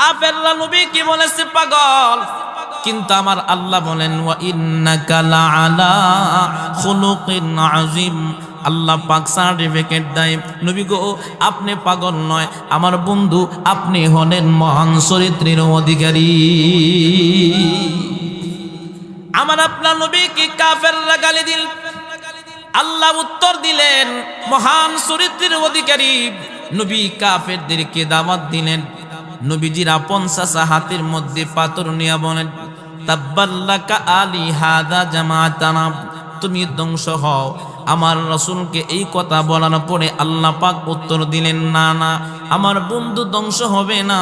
কাফেররা নবী কি বলেছে পাগল, কিন্তু আমার আল্লাহ বলেন ওয়া ইন্নাকা লাআলা খুলুকিন আযীম। আল্লাহ পাক সার্টিফিকেট দেয় নবী গো আপনি পাগল নয়, আমার বন্ধু আপনি হলেন মহান চরিত্রের অধিকারী। আমার আপনার নবী কি কাফেররা গালি দিল, আল্লাহ উত্তর দিলেন মহান চরিত্রের অধিকারী নবী কাফেরদেরকে দাওয়াত দিলেন। নবীজির আপন চাচা হাতের মধ্যে পাথর নিয়ে বলেন তাব্বাল্লাকা আলি হাদা জামাতানা, তুমি ধ্বংস হও। আমার রাসূলকে এই কথা বলার পরে আল্লাহ পাক উত্তর দিলেন না না, আমার বন্ধু ধ্বংস হবে না।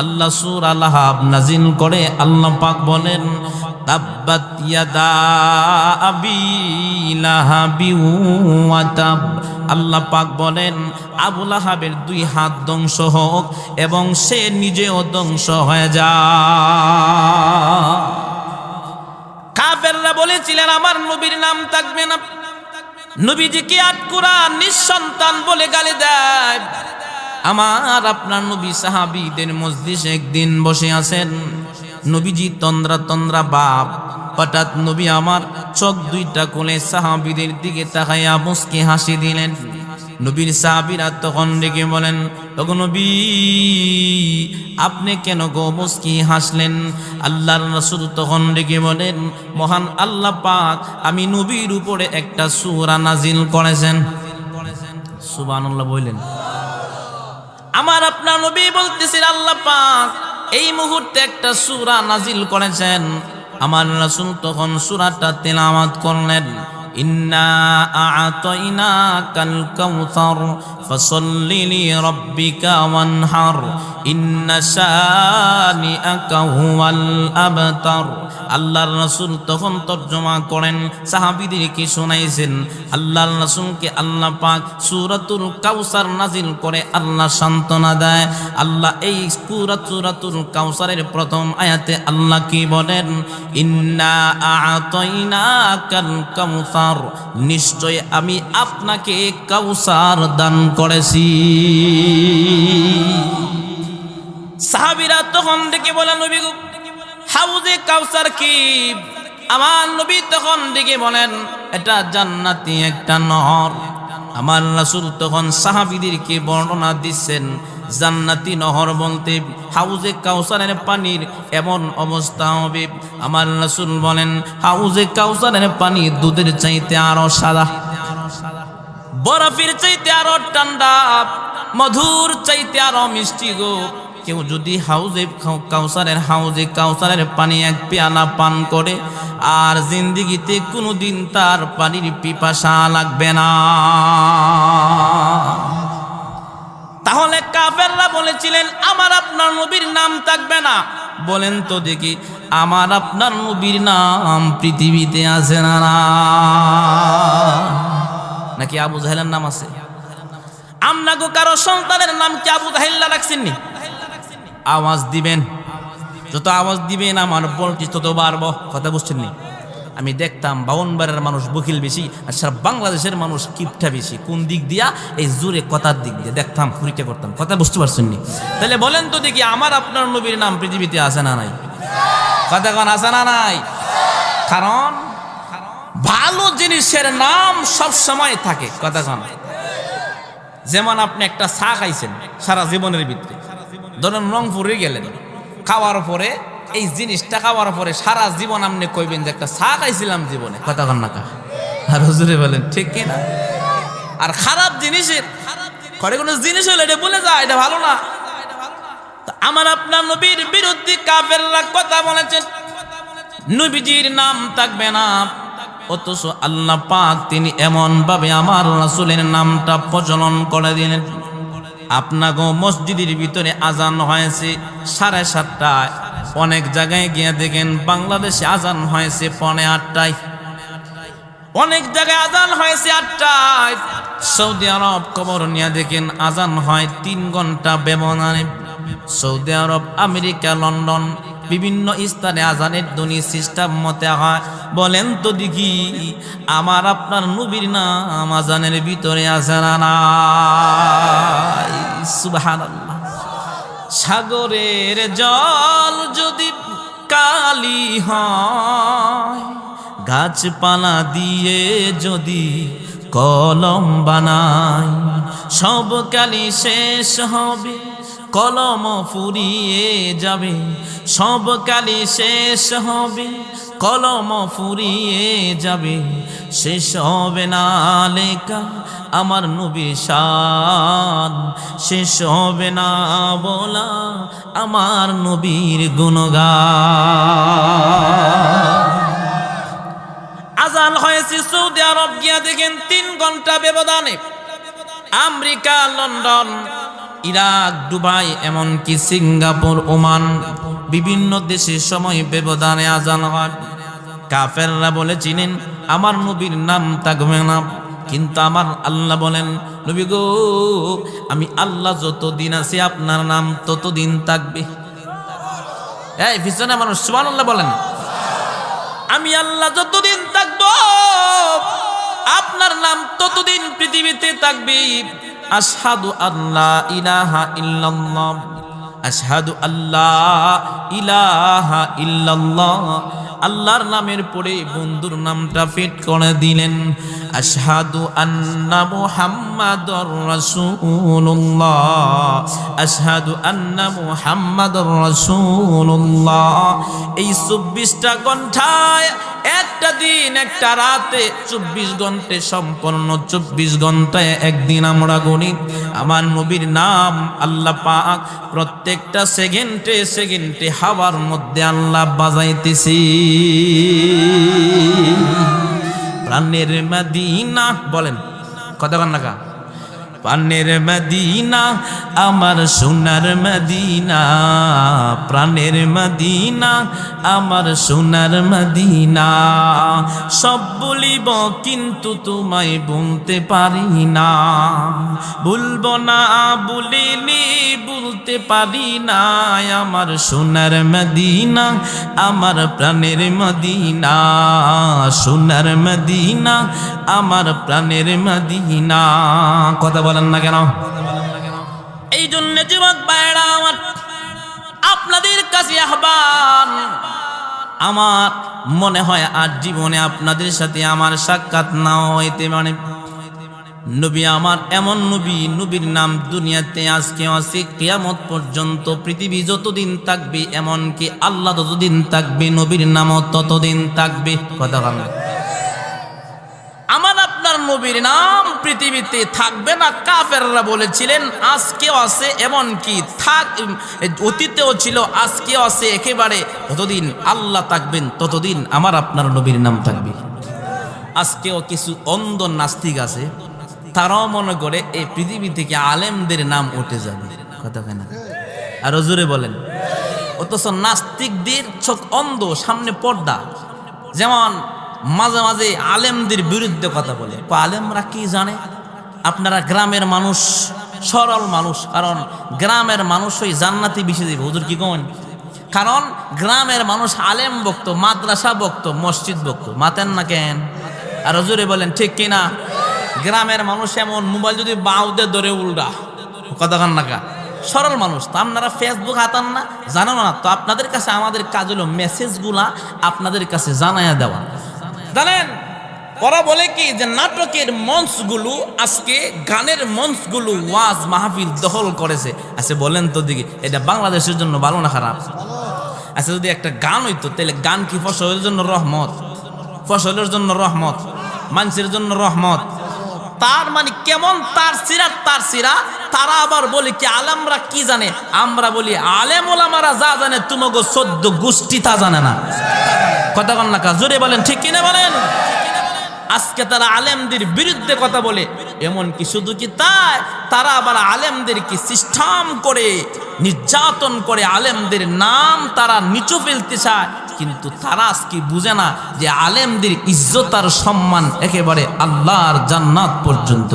আল্লাহ সূরা লাহাব নাজিল করে আল্লাহ পাক বলেন তাব্বাত ইয়াদা আবি লাহাবি ওয়া তাব। আল্লাহ পাক বলেন আবু লাহাবের দুই হাত ধ্বংস হোক এবং সে নিজেও ধ্বংস হয়ে যায়। কাফেররা বলেছিলেন আমার নবীর নাম থাকবে না, নবীজিকে আটকুরা নিঃসন্তান বলে গালি দেয়। আমার আপনার নবী সাহাবীদের মজলিসে একদিন বসে আছেন, নবীজি তন্দ্রা তন্দ্রা বাপ, হঠাৎ নবী আমার চোখ দুইটা খুলে সাহাবীদের দিকে তাকাইয়া মুস্কি হাসি দিলেন। নবীর সাহাবীরা তখন ডেকে বলেন ওগো নবী আপনি কেন গো মুস্কি হাসলেন? আল্লাহর রাসূল তখন ডেকে বলেন মহান আল্লাহ পাক আমি নবীর উপরে একটা সূরা নাজিল করেছেন। সুবহানাল্লাহ বললেন। আমার আপনার নবী বলতেছেন আল্লাহ পাক এই মুহূর্তে একটা সূরা নাজিল করেছেন। আমার রাসূল তখন সূরাটা তেলাওয়াত করলেন ইন্না আ'তাইনাকাল কাউসার ফাসাল্লি লিরাব্বিকা ওয়ানহার ইন্না শানিআকা হুয়াল আবতার। আল্লাহর রাসূল তখন তরজমা করেন, সাহাবীদেরকে শোনাইছেন। আল্লাহর রাসূলকে আল্লাহ পাক সূরাতুল কাউসার নাজিল করে আল্লাহ সান্ত্বনা দেয়। আল্লাহ এই সূরাতুল কাউসারের প্রথম আয়াতে আল্লাহ কি বলেন ইন্না আ'তাইনাকাল কাউসার, নিশ্চয় আমি আপনাকে কাউসার দান করেছি। সাহাবীরা তখন ডেকে বলেন নবী গো হাউজে কাউসার কি? আমার নবী তখন ডেকে বলেন এটা জান্নাতি একটা নহর। আমার রাসূল তখন সাহাবীদেরকে বর্ণনা দিচ্ছেন জান্নাতি নহর বলতে হাউজে কাউসারের পানির এমন অবস্থা হবে। আমার রাসূল বলেন হাউজে কাউসারের পানি দুধের চাইতে আরো সাদা, বরফের চাইতে আরো ঠান্ডা, মধুর চাইতে আরো মিষ্টি গো। কেউ যদি হাউজে কাউসারের পানি এক পেয়ালা পান করে আর জিন্দেগিতে কোনোদিন তার পানির পিপাসা লাগবে না। তাহলে কাফেররা বলেছিলেন আমার আপনার নবীর নাম থাকবে না। বলেন তো দেখি আমার আপনার নবীর নাম পৃথিবীতে আছে না নাকি আবু জাহেলের নাম আছে? আমরা গো কারো সন্তানের নাম কি আবু জাহেল রাখছেননি? আওয়াজ দিবেন, যত আওয়াজ দিবেন আমার বলটি তত বাড়বো। কথা বুঝছেন নি? আমি দেখতাম 52 মানুষ বকিল বেশি আর সারা বাংলাদেশের মানুষ কিপটা বেশি। কোন দিক দিয়া? এই জোরে কথার দিক দিয়ে দেখতাম, পরীক্ষা করতাম। কথা বুঝতে পারছেন নি? তাহলে বলেন তো দেখি আমার আপনার নবীর নাম পৃথিবীতে আছে না নাই? কথা কোন আছে না নাই? কারণ ভালো জিনিসের নাম সব সময় থাকে। কথা কোন? যেমন আপনি একটা চা খাইছেন সারা জীবনের ভিতরে, ধরেন রংপুরে গেলেন, খাওয়ার পরে এই জিনিসটা খাওয়ার পরে সারা জীবন আপনি কইবেন যে একটা চা খাইছিলাম জীবনে। কথা কন না কা? আর হুজুরে বলেন ঠিক কি না? আর খারাপ জিনিসের কোনো জিনিস হলে এটা বলে যায় এটা ভালো না। আমার আপনার নবীর বিরুদ্ধে কাফেররা কথা বলেছেন নবীজির নাম থাকবে না, অথচ আল্লাহ পাক তিনি এমন ভাবে আমার রাসূলের নামটা প্রচলন করে দিলেন। আপনাকে মসজিদের ভিতরে আজান হয়েছে 7:30টায়, অনেক জায়গায় গিয়ে দেখেন বাংলাদেশে আজান হয়েছে 7:45টায়, অনেক জায়গায় আজান হয়েছে 8টায়। সৌদি আরব খবর নিয়ে দেখেন আজান হয় 3 ঘন্টা ব্যবধানে। সৌদি আরব, আমেরিকা, লন্ডন বিভিন্ন স্থানে আজানের ধ্বনি সিস্টেম মতে হয়। বলেন তো দেখি আমার আপনার নবীর নাম আজানের ভিতরে আছে না নাই? সুবহানাল্লাহ। সাগরের জল যদি কালি হয়, গাছপালা দিয়ে যদি কলম বানাই, সব কালি শেষ হবে, কলম ফুরিয়ে যাবে। সব কালি শেষ হবে, কলম ফুরিয়ে যাবে। শেষ হবে না লেখা আমার নবীর শান, শেষ হবে না বলা আমার নবীর গুণগান। আজান হয়েছে সৌদি আরব, গিয়া দেখেন 3 ঘন্টা ব্যবধানে আমেরিকা, লন্ডন, ইরাক, দুবাই, এমনকি সিঙ্গাপুর, ওমান, বিভিন্ন দেশে সময় ব্যবধানে আজান হয়। কাফেররা বলে চিনেন আমার নবীর নাম থাকবে না, কিন্তু আমার আল্লাহ বলেন নবী গো, আমি আল্লাহ যতদিন আছি আপনার নাম ততদিন থাকবে। এই পিছনে মানুষ সুবহানাল্লাহ বলেন। আমি আল্লাহ যতদিন থাকবো আপনার নাম ততদিন পৃথিবীতে থাকবে। আশহাদু আল্লা ইলাহা ইল্লাল্লাহ, আশহাদু আল্লা ইলাহা ইল্লাল্লাহ। আল্লাহর নামের পরে বন্ধুর নামটা ফিট করে দিলেন। আশহাদু আন্না মুহাম্মাদুর রাসূলুল্লাহ, আশহাদু আন্না মুহাম্মাদুর রাসূলুল্লাহ। এই 24টা ঘন্টায় একটা দিন একটা রাতে 24 ঘন্টায় সম্পূর্ণ 24 ঘন্টায় একদিন আমরা গণি। আমার নবীর নাম আল্লাহ পাক প্রত্যেকটা সেকেন্ডে সেকেন্ডে হাওয়ার মধ্যে আল্লাহ বাজাইতেছি। প্রাণের মদিনা বলেন, কথা কন না কা? প্রাণের মদিনা আমার সোনার মদিনা, প্রাণের মদিনা আমার সোনার মদিনা। সব বলিব কিন্তু তোমায় বলতে পারি না, বলবো না বলিনি বলতে পারি না। আমার সোনার মদিনা আমার প্রাণের মদিনা, সোনার মদিনা আমার প্রাণের মদিনা। কথা বলেন না কেন? এই জন্য যুবক ভাইরা আমার, আপনাদের কাছে আহ্বান। আমার মনে হয় আর জীবনে আপনাদের সাথে আমার সাক্ষাৎ নাও হইতে পারে। নবী আমার এমন নবী, নবীর নাম দুনিয়াতে আজকে আছে, কিয়ামত পর্যন্ত পৃথিবী যতদিন থাকবে, এমনকি আল্লাহ যতদিন থাকবে নবীর নামও ততদিন থাকবে। কথা বলেন। আমার আপনার নবীর নাম পৃথিবীতে থাকবে না, কাফেররা বলেছিলেন। আজকেও আছে, এমনকি অতীতেও ছিল, আজকেও আছে। একেবারে যতদিন আল্লাহ থাকবেন ততদিন আমার আপনার নবীর নাম থাকবে। আজকেও কিছু অন্ধ নাস্তিক আছে, তারাও মনে করে এই পৃথিবী থেকে আলেমদের নাম উঠে যাবে। কথা কেন? আর জোরে বলেন। অথচ নাস্তিকদের চোখ অন্ধ, সামনে পর্দা। যেমন মাঝে মাঝে আলেমদের বিরুদ্ধে কথা বলে। আলেমরা কি জানে? আপনারা গ্রামের মানুষ, সরল মানুষ, কারণ গ্রামের মানুষই জান্নাতি বেশি দেবে। হুজুর কি কন? কারণ গ্রামের মানুষ আলেম ভক্ত, মাদ্রাসা ভক্ত, মসজিদ ভক্ত। মাতেন না কেন? আর জোরে বলেন ঠিক কিনা? গ্রামের মানুষ এমন, মোবাইল যদি বাউদে ধরে উল্টা। কথা কান না কা? সরল মানুষ। তো আপনারা ফেসবুক হাতান না, জানো না। তো আপনাদের কাছে আমাদের কাজ হলো মেসেজগুলা আপনাদের কাছে জানাইয়া দেওয়া। জানেন ওরা বলে কি যে নাটকের মঞ্চগুলো আজকে গানের মঞ্চগুলো ওয়াজ মাহফিল দখল করেছে। আচ্ছা বলেন তো দেখি, এটা বাংলাদেশের জন্য ভালো না খারাপ? আচ্ছা যদি একটা গান হইতো তাহলে গান কি ফসলের জন্য রহমত? ফসলের জন্য রহমত, মানুষের জন্য রহমত। তার মানে কেমন তার সিরা। তারা আবার বলে কি আলেমরা কি জানে? আমরা বলি আলেম ওলামারা যা জানে তোমাকে 14 গোষ্ঠী তা জানে না। কথা কন না কা? জোরে বলেন ঠিক কিনা বলেন। আজকে তারা আলেমদের বিরুদ্ধে কথা বলে। এমন কি শুধু কি তাই, তারা আবার আলেমদেরকে সিস্টেম করে নির্যাতন করে আলেমদের নাম তারা নিচু ফেলতে চায়। কিন্তু তারা আজকে বুঝে না যে আলেমদের ইজ্জত আর সম্মান একেবারে আল্লাহর জান্নাত পর্যন্ত।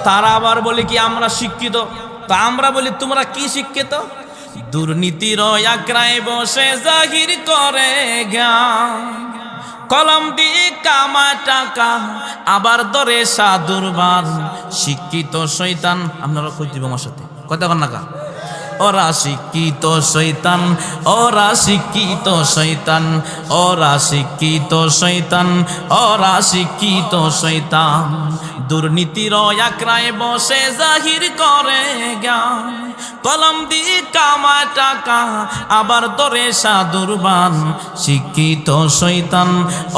তারা আবার বলে কি আমরা শিক্ষিত। তা আমরা বলি তোমরা কি শিক্ষিত? দুর্নীতির আঁকড়ায় বসে জাহির করে জ্ঞান, কলম দিয়ে কামায় টাকা আবার ধরে সাধুর বান। শিক্ষিত শয়তান। আপনারা কই দিব আমার সাথে? কথা কন না কা? ওরা শিক্ষিত শয়তান, ওরা শিক্ষিত শয়তান, ওরা শিক্ষিত শয়তান, ওরা শিক্ষিত শয়তান। দুর্নীতির একরায় বসে জাহির করে জ্ঞান, কলম দিয়ে কামায় টাকা আবার ধরে সাধুরবান। শিক্ষিত শয়তান,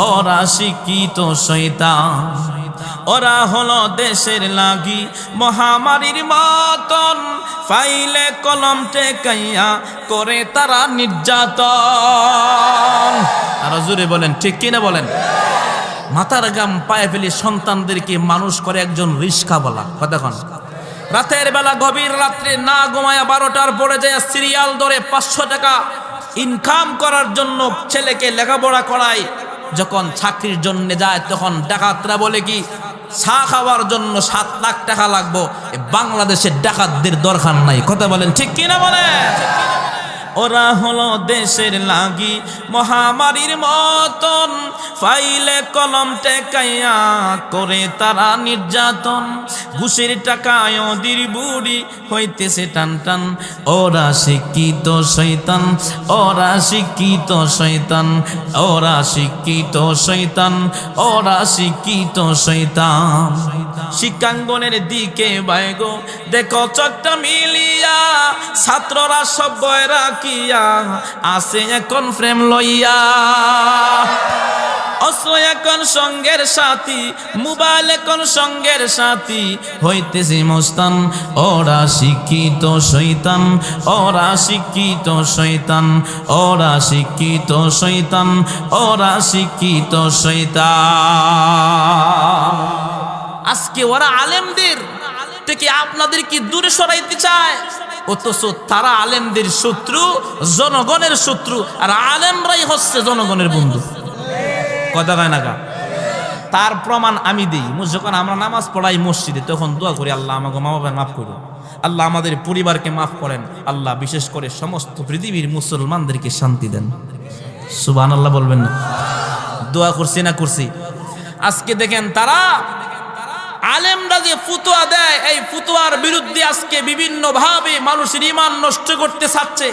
ওরা শিক্ষিত শয়তান। ওরা হলো দেশের লাগি মহামারীর মতন, ফাইলে কলম টেকাইয়া করে তারা নির্যাতন। আরো জোরে বলেন, ঠিক কিনা বলেন? মাথার গাম পায়ে ফেলি সন্তানদেরকে মানুষ করে একজন রিস্কাওয়ালা। কতক্ষণ রাতের বেলা গভীর রাত্রে না ঘুমায়া 12টার পরে যায় সিরিয়াল ধরে 500 টাকা ইনকাম করার জন্য ছেলেকে লেখাপড়া করায়। যখন চাকরির জন্য যায় তখন ডাকাতরা বলে কি চা খাওয়ার জন্য 7 লাখ টাকা লাগবো। বাংলাদেশের ডাকাতদের দরকার নাই। কথা বলেন, ঠিক কিনা বলেন? ওরা হলো দেশের লাগি মহামারীর মতন, ফাইলে কলম টেকাইয়া করে তারা নির্যাতন। ঘুষের টাকায় ওদের বুড়ি হইতেছে টান টান। ওরা শিক্ষিত শয়তান, ওরা শিক্ষিত শয়তান, ওরা শিক্ষিত শয়তান, ওরা শিক্ষিত শয়তান। শিক্ষাঙ্গনের দিকে বাইগো দেখো চোখটা মিলিয়া, ছাত্ররা সব বয়রা কিয়া আসে এখন ফ্রেম লইয়া। অস্ত্র এখন সঙ্গের সাথী, মোবাইল এখন সঙ্গের সাথী, হইতেছে মস্তান। ওরা শিক্ষিত শয়তান, ওরা শিক্ষিত শয়তান, ওরা শিক্ষিত শয়তান, ওরা শিক্ষিত শয়তান। আজকে ওরা আলেমদের থেকে আপনাদের কি দূরে সরাইতে চায়, অথচ তারা আলেমদের শত্রু, জনগণের শত্রু, আর আলেমরাই হচ্ছে জনগণের বন্ধু। কথা কয় না কা? তার প্রমাণ আমি দিই। যখন আমরা নামাজ পড়াই মসজিদে তখন দোয়া করি, আল্লাহ আমাকে মা বাবার মাফ করুন, আল্লাহ আমাদের পরিবারকে মাফ করেন, আল্লাহ বিশেষ করে সমস্ত পৃথিবীর মুসলমানদেরকে শান্তি দেন। সুবহানাল্লাহ বলবেন না? দোয়া করছি না করছি? আজকে দেখেন তারা আলেমরা যে ফুতোয়া দেয়, এই ফুতোয়ার বিরুদ্ধে আজকে বিভিন্ন ভাবে মানুষের ঈমান নষ্ট করতে চাচ্ছে।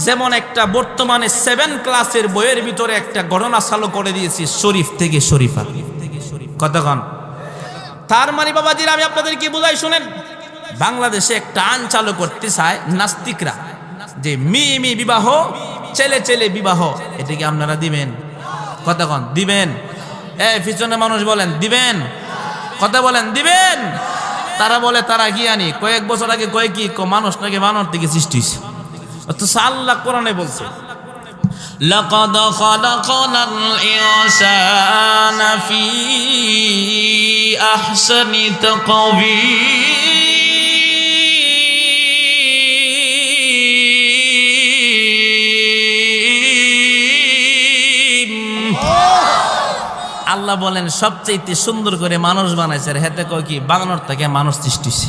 যেমন একটা বর্তমানে 7 ক্লাসের বইয়ের ভিতরে একটা ঘটনা চালু করে দিয়েছি, শরীফ থেকে শরীফা। কতক্ষণ? তার মানে বাবাজিরা আমি আপনাদেরকে বুঝাই, শুনেন। বাংলাদেশে একটা আইন চালু করতে চায় নাস্তিকরা, যে মেয়ে বিবাহ, ছেলে ছেলে বিবাহ। এটাকে আপনারা দিবেন? কতক্ষণ দিবেন? পিছনে মানুষ বলেন দিবেন? কথা বলেন দিবেন? তারা বলে তারা জ্ঞানী। কয়েক বছর আগে কয়ে কি মানুষ নাকি বানর থেকে সৃষ্টি হয়েছে। অথচ আল্লাহ কোরআনে বলছে, লাকাদ খালাকনাল ইনসানা ফি আহসানি তাকওয়ীম। আল্লাহ বলেন সবচেয়ে সুন্দর করে মানুষ বানাইছে। আর হেতে কয় কি বানর থেকে মানুষ সৃষ্টি হয়েছে।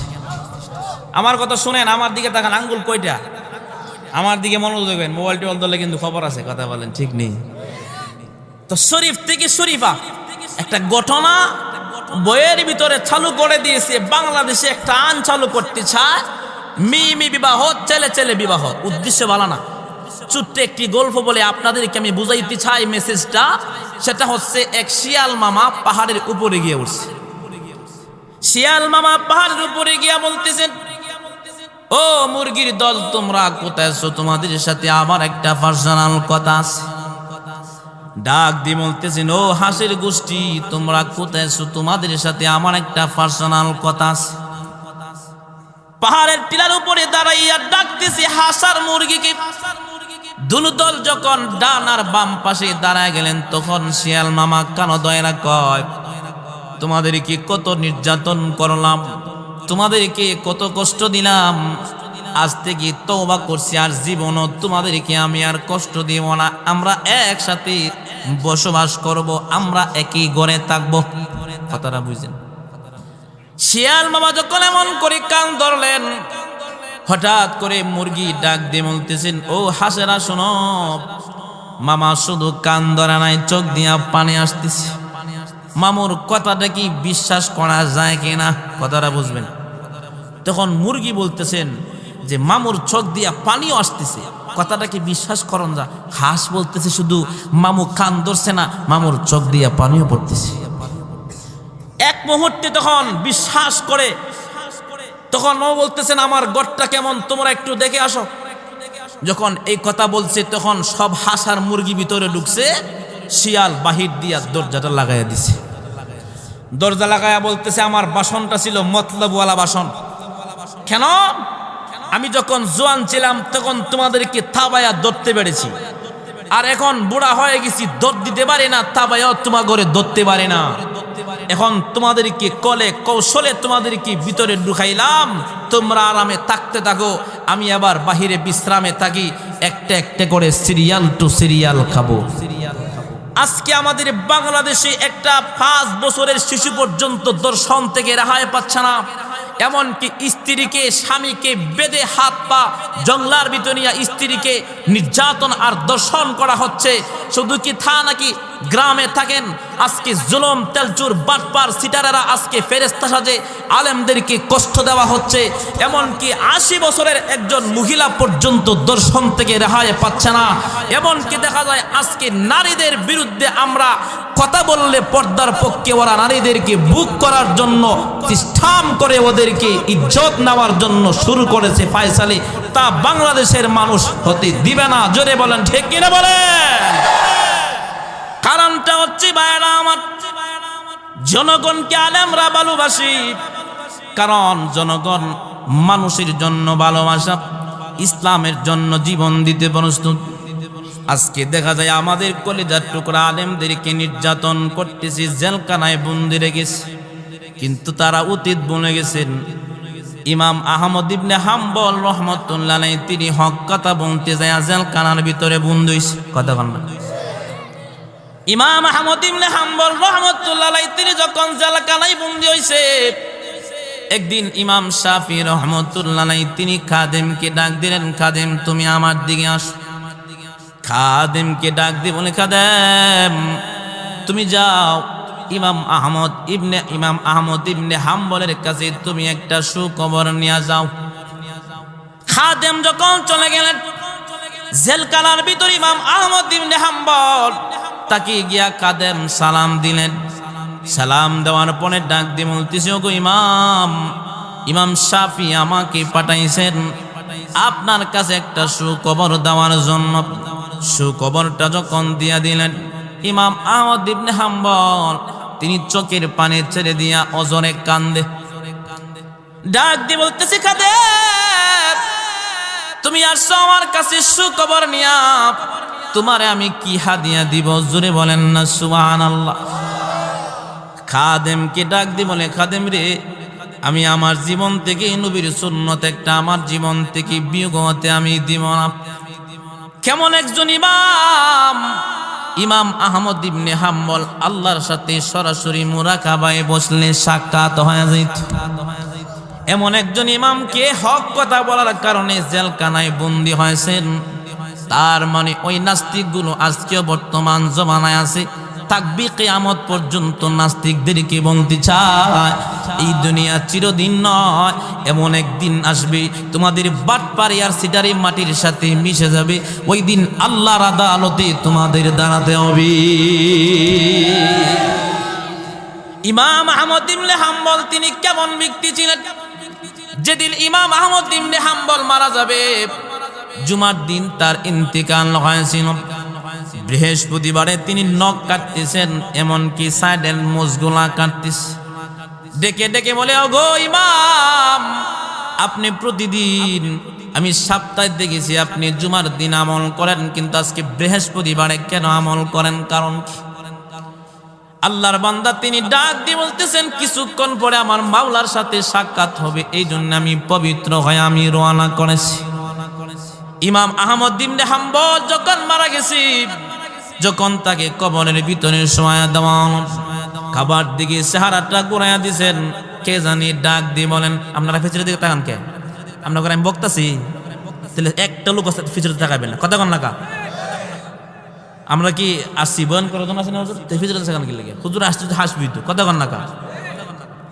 আমার কথা শুনেন, আমার দিকে তাকান, আঙ্গুল কয়টা? আমার দিকে মনোযোগ দেবেন। মোবাইল টোবাইল ধরলে কিন্তু খবর আছে। কথা বলেন, ঠিক নেই? তো শরীফ থেকে শরীফা একটা ঘটনা বইয়ের ভিতরে চালু করে দিয়েছে। বাংলাদেশে একটা আইন চালু করতে চায় মেয়ে বিবাহ, ছেলে ছেলে বিবাহ। উদ্দেশ্য ভালো না, ছোট্ট একটি গল্প বলে আপনাদেরকে আমি বুঝাইতে চাই মেসেজটা। সেটা হচ্ছে, এক শিয়াল মামা পাহাড়ের উপরে গিয়ে উঠছে। শিয়াল মামা পাহাড়ের উপরে গিয়া বলতেছেন, ও মুরগির দল তোমরা কোথায় আছো? তোমাদের সাথে আমার একটা পার্সোনাল কথা আছে। ডাক দিয়ে বলতেছেন, ও হাঁসের গোষ্ঠী তোমরা কোথায় আছো? তোমাদের সাথে আমার একটা পার্সোনাল কথা আছে। পাহাড়ের টিলার উপরে দাঁড়াইয়া ডাকতেছে হাঁস আর মুরগিকে। দুলদল যখন ডান আর বাম পাশে দাঁড়ায় গেলেন, তখন শিয়াল মামা কানো দয়রা কয়, তোমাদেরকে কত নির্যাতন করলাম, তোমাদেরকে কত কষ্ট দিলাম, আজ থেকে তওবা করছি, আর জীবনও তোমাদেরকে আমি আর কষ্ট দিব না। আমরা একসাথে বসবাস করব, আমরা একই ঘরে থাকবো। কথাটা বুঝছেন? শিয়াল মামা যখন এমন করে কান ধরলেন, হঠাৎ করে মুরগি ডাক দিয়ে বলতেছেন, ও হাঁসেরা শোনো। মামা শুধু কান ধরা নাই, চোখ দিয়া পানি আসতেছে। মামুর কথাটা কি বিশ্বাস করা যায় কিনা? কথাটা বুঝবেন। তখন মুরগি বলতেছেন যে মামুর চোখ দিয়া পানিও আসতেছে। কথাটা কি বিশ্বাস করন? যা খাস বলতেছে, শুধু মামু কান ধরছে না, মামুর চোখ দিয়া পানিও পড়তেছে। এক মুহূর্তে তখন বিশ্বাস করে, তখন মামু বলতেছেন আমার ঘরটা কেমন, তোমরা একটু দেখে আসো। যখন এই কথা বলছে তখন সব হাসার মুরগি ভিতরে ঢুকছে, শিয়াল বাহির দিয়া দরজাটা লাগাইয়া দিছে। দরজা লাগাইয়া বলতেছে আমার বাসনটা ছিল মতলবওয়ালা বাসন। কেন? আমি যখন জোয়ান ছিলাম তখন তোমাদেরকে থাবায়া ধরতে পেরেছি, আর এখন বুড়া হয়ে গেছি, দৌড় দিতে পারি না, থাবায়াও তোমার ঘরে ধরতে পারি না। এখন তোমাদেরকে কলে কৌশলে তোমাদেরকে ভিতরে ঢুকাইলাম, তোমরা আরামে থাকতে থাকো, আমি আবার বাহিরে বিশ্রামে থাকি, একটা একটা করে সিরিয়াল টু সিরিয়াল খাবো। আজকে আমাদের বাংলাদেশে একটা 5 বছরের শিশু পর্যন্ত দর্শন থেকে রেহাই পাচ্ছে না। এমনকি স্ত্রীকে স্বামীকে বেঁধে হাত পা জঙ্গলার ভিতরে নিয়ে স্ত্রীকে নির্যাতন আর দর্শন করা হচ্ছে। শুধু কি থা নাকি গ্রামে থাকেন, আজকে জুলুম তেলচুর বাটপার সিটারেরা আজকে ফেরেশতা সাজে আলেমদেরকে কষ্ট দেওয়া হচ্ছে। এমনকি 80 বছরের একজন মহিলা পর্যন্ত দর্শন থেকে রেহাই পাচ্ছে না। এমনকি দেখা যায় আজকে নারীদের বিরুদ্ধে আমরা কথা বললে পর্দার পক্ষে ওরা নারীদেরকে বুক করার জন্য সিস্টেম করে ওদেরকে ইজ্জত নেওয়ার জন্য শুরু করেছে ফায়সালি। তা বাংলাদেশের মানুষ হতে দিবে না। জোরে বলেন ঠিক কিনা বলেন? কারণটা হচ্ছে ভাইরা আমার, জনগণকে আলেমরা ভালোবাসি, কারণ জনগণ মানুষের জন্য ভালোবাসা, ইসলামের জন্য জীবন দিতে প্রস্তুত। আজকে দেখা যায় আমাদের কলিজার টুকরা আলেমদেরকে নির্যাতন করতেছি, জেলখানায় বন্দি রেখেছে, কিন্তু তারা অতীত ভুলে গেছেন। ইমাম আহমদ ইবনে হাম্বল রহমতুল্লাহ আলাইহি তিনি হক কথা বলতে যায় জেলখানার ভিতরে বন্দি হইছে। কথা বল না। ইমাম আহমদ ইবনে হাম্বল রহমতুল্লাহ আলাইহি তিনি যখন জেলখানায় বন্দি হইছে, একদিন ইমাম শাফি রহমতুল্লাহ আলাইহি তিনি খাদেমকে ডাক দিলেন, খাদেম তুমি আমার দিকে আসো। খাদেমকে ডাক দিয়ে বলে খাদেম তুমি যাও ইমাম আহমদ ইবনে হাম্বলের কাছে তুমি একটা সুখবর নিয়ে যাও। খাদেম যখন চলে গেলেন জেলখানার ভিতর, ইমাম আহমদ ইবনে হাম্বল তাকে গিয়া খাদেম সালাম দিলেন। সালাম দেওয়ার পরে ডাক দিয়ে বলতেছে ওগো ইমাম শাফি আমাকে পাঠাইছেন আপনার কাছে একটা সুখবর দেওয়ার জন্য। সুখবরটা যখন দিয়া দিলেন, ইমাম আহমদ ইবনে হাম্বল তিনি চোখের পানি ছেড়ে দিয়া অজরে কান্দে। ডাক দিয়ে বলতেছে খাদেম তুমি আসছো আমার কাছে সুখবর নিয়া, তোমারে আমি কি হাদিয়া দিব? জোরে বলেন না সুবহানাল্লাহ। খাদেমকে ডাক দিয়ে বলে খাদেম রে, আমি আমার জীবন থেকে নবীর সুন্নত একটা আমার জীবন থেকে বিয়োগ হতে আমি দিব না। কেমন একজন ইমাম আহমদ ইবনে হাম্বল আল্লাহর সাথে সরাসরি মুরাকাবায় বসলে সাক্ষাৎ হয়ে যেত। এমন একজন ইমামকে হক কথা বলার কারণে জেলখানায় বন্দী হয়েছেন। তার মানে ওই নাস্তিকগুলো আজকেও বর্তমান জমানায় আছে, থাকবে কিয়ামত পর্যন্ত নাস্তিকদেরকে বলতে চায় এই দুনিয়া চিরদিন নয়, এমন একদিন আসবে তোমাদের বাটপারি আর সিটারি মাটির সাথে মিশে যাবে, ওই দিন আল্লাহর আদালতে তোমাদের দাঁড়াতে হবে। ইমাম আহমদ ইবনে হাম্বল তিনি কেমন ব্যক্তি ছিলেন? যেদিন ইমাম আহমদ ইবনে হাম্বল মারা যাবে, জুমার দিন তার ইন্তেকাল হয়েছিল। বৃহস্পতিবারে তিনি নখ কাটতেছেন, এমনকি সাইডের মোজগুলা কাটতেছে। ডেকে ডেকে বলে ওগো ইমাম, আপনি প্রতিদিন আমি সপ্তাহে দেখেছি আপনি জুমার দিন আমল করেন, কিন্তু আজকে বৃহস্পতিবারে কেন আমল করেন? কারণ কি? আল্লাহর বান্দা তিনি ডাক দিয়ে বলতেছেন কিছুক্ষণ পরে আমার মাওলার সাথে সাক্ষাৎ হবে, এই জন্য আমি পবিত্র হয়ে আমি রওনা করেছি। ইমাম আহমদ ইবনে হাম্বল যখন মারা গেছি, যখন তাকে কবরের ভিতরে শোয়া দেওয়া খাবার দিকে চেহারাটা ঘুরাইয়া দিছেন, কে জানি ডাক দিয়ে বলেন আপনারা ফিচুরের দিকে তাকান কে? আপনার আমি বক্তাছি, তাহলে একটা লোক ফিচুরে তাকাবেন না, কথা কন না কা? আমরা কি আসছি বয়ান করার জন্য আসি না হুজুর? ফিচুরে তাকান কি লাগে? হুজুর আসছে হাসবি তো, কথা কন না কা?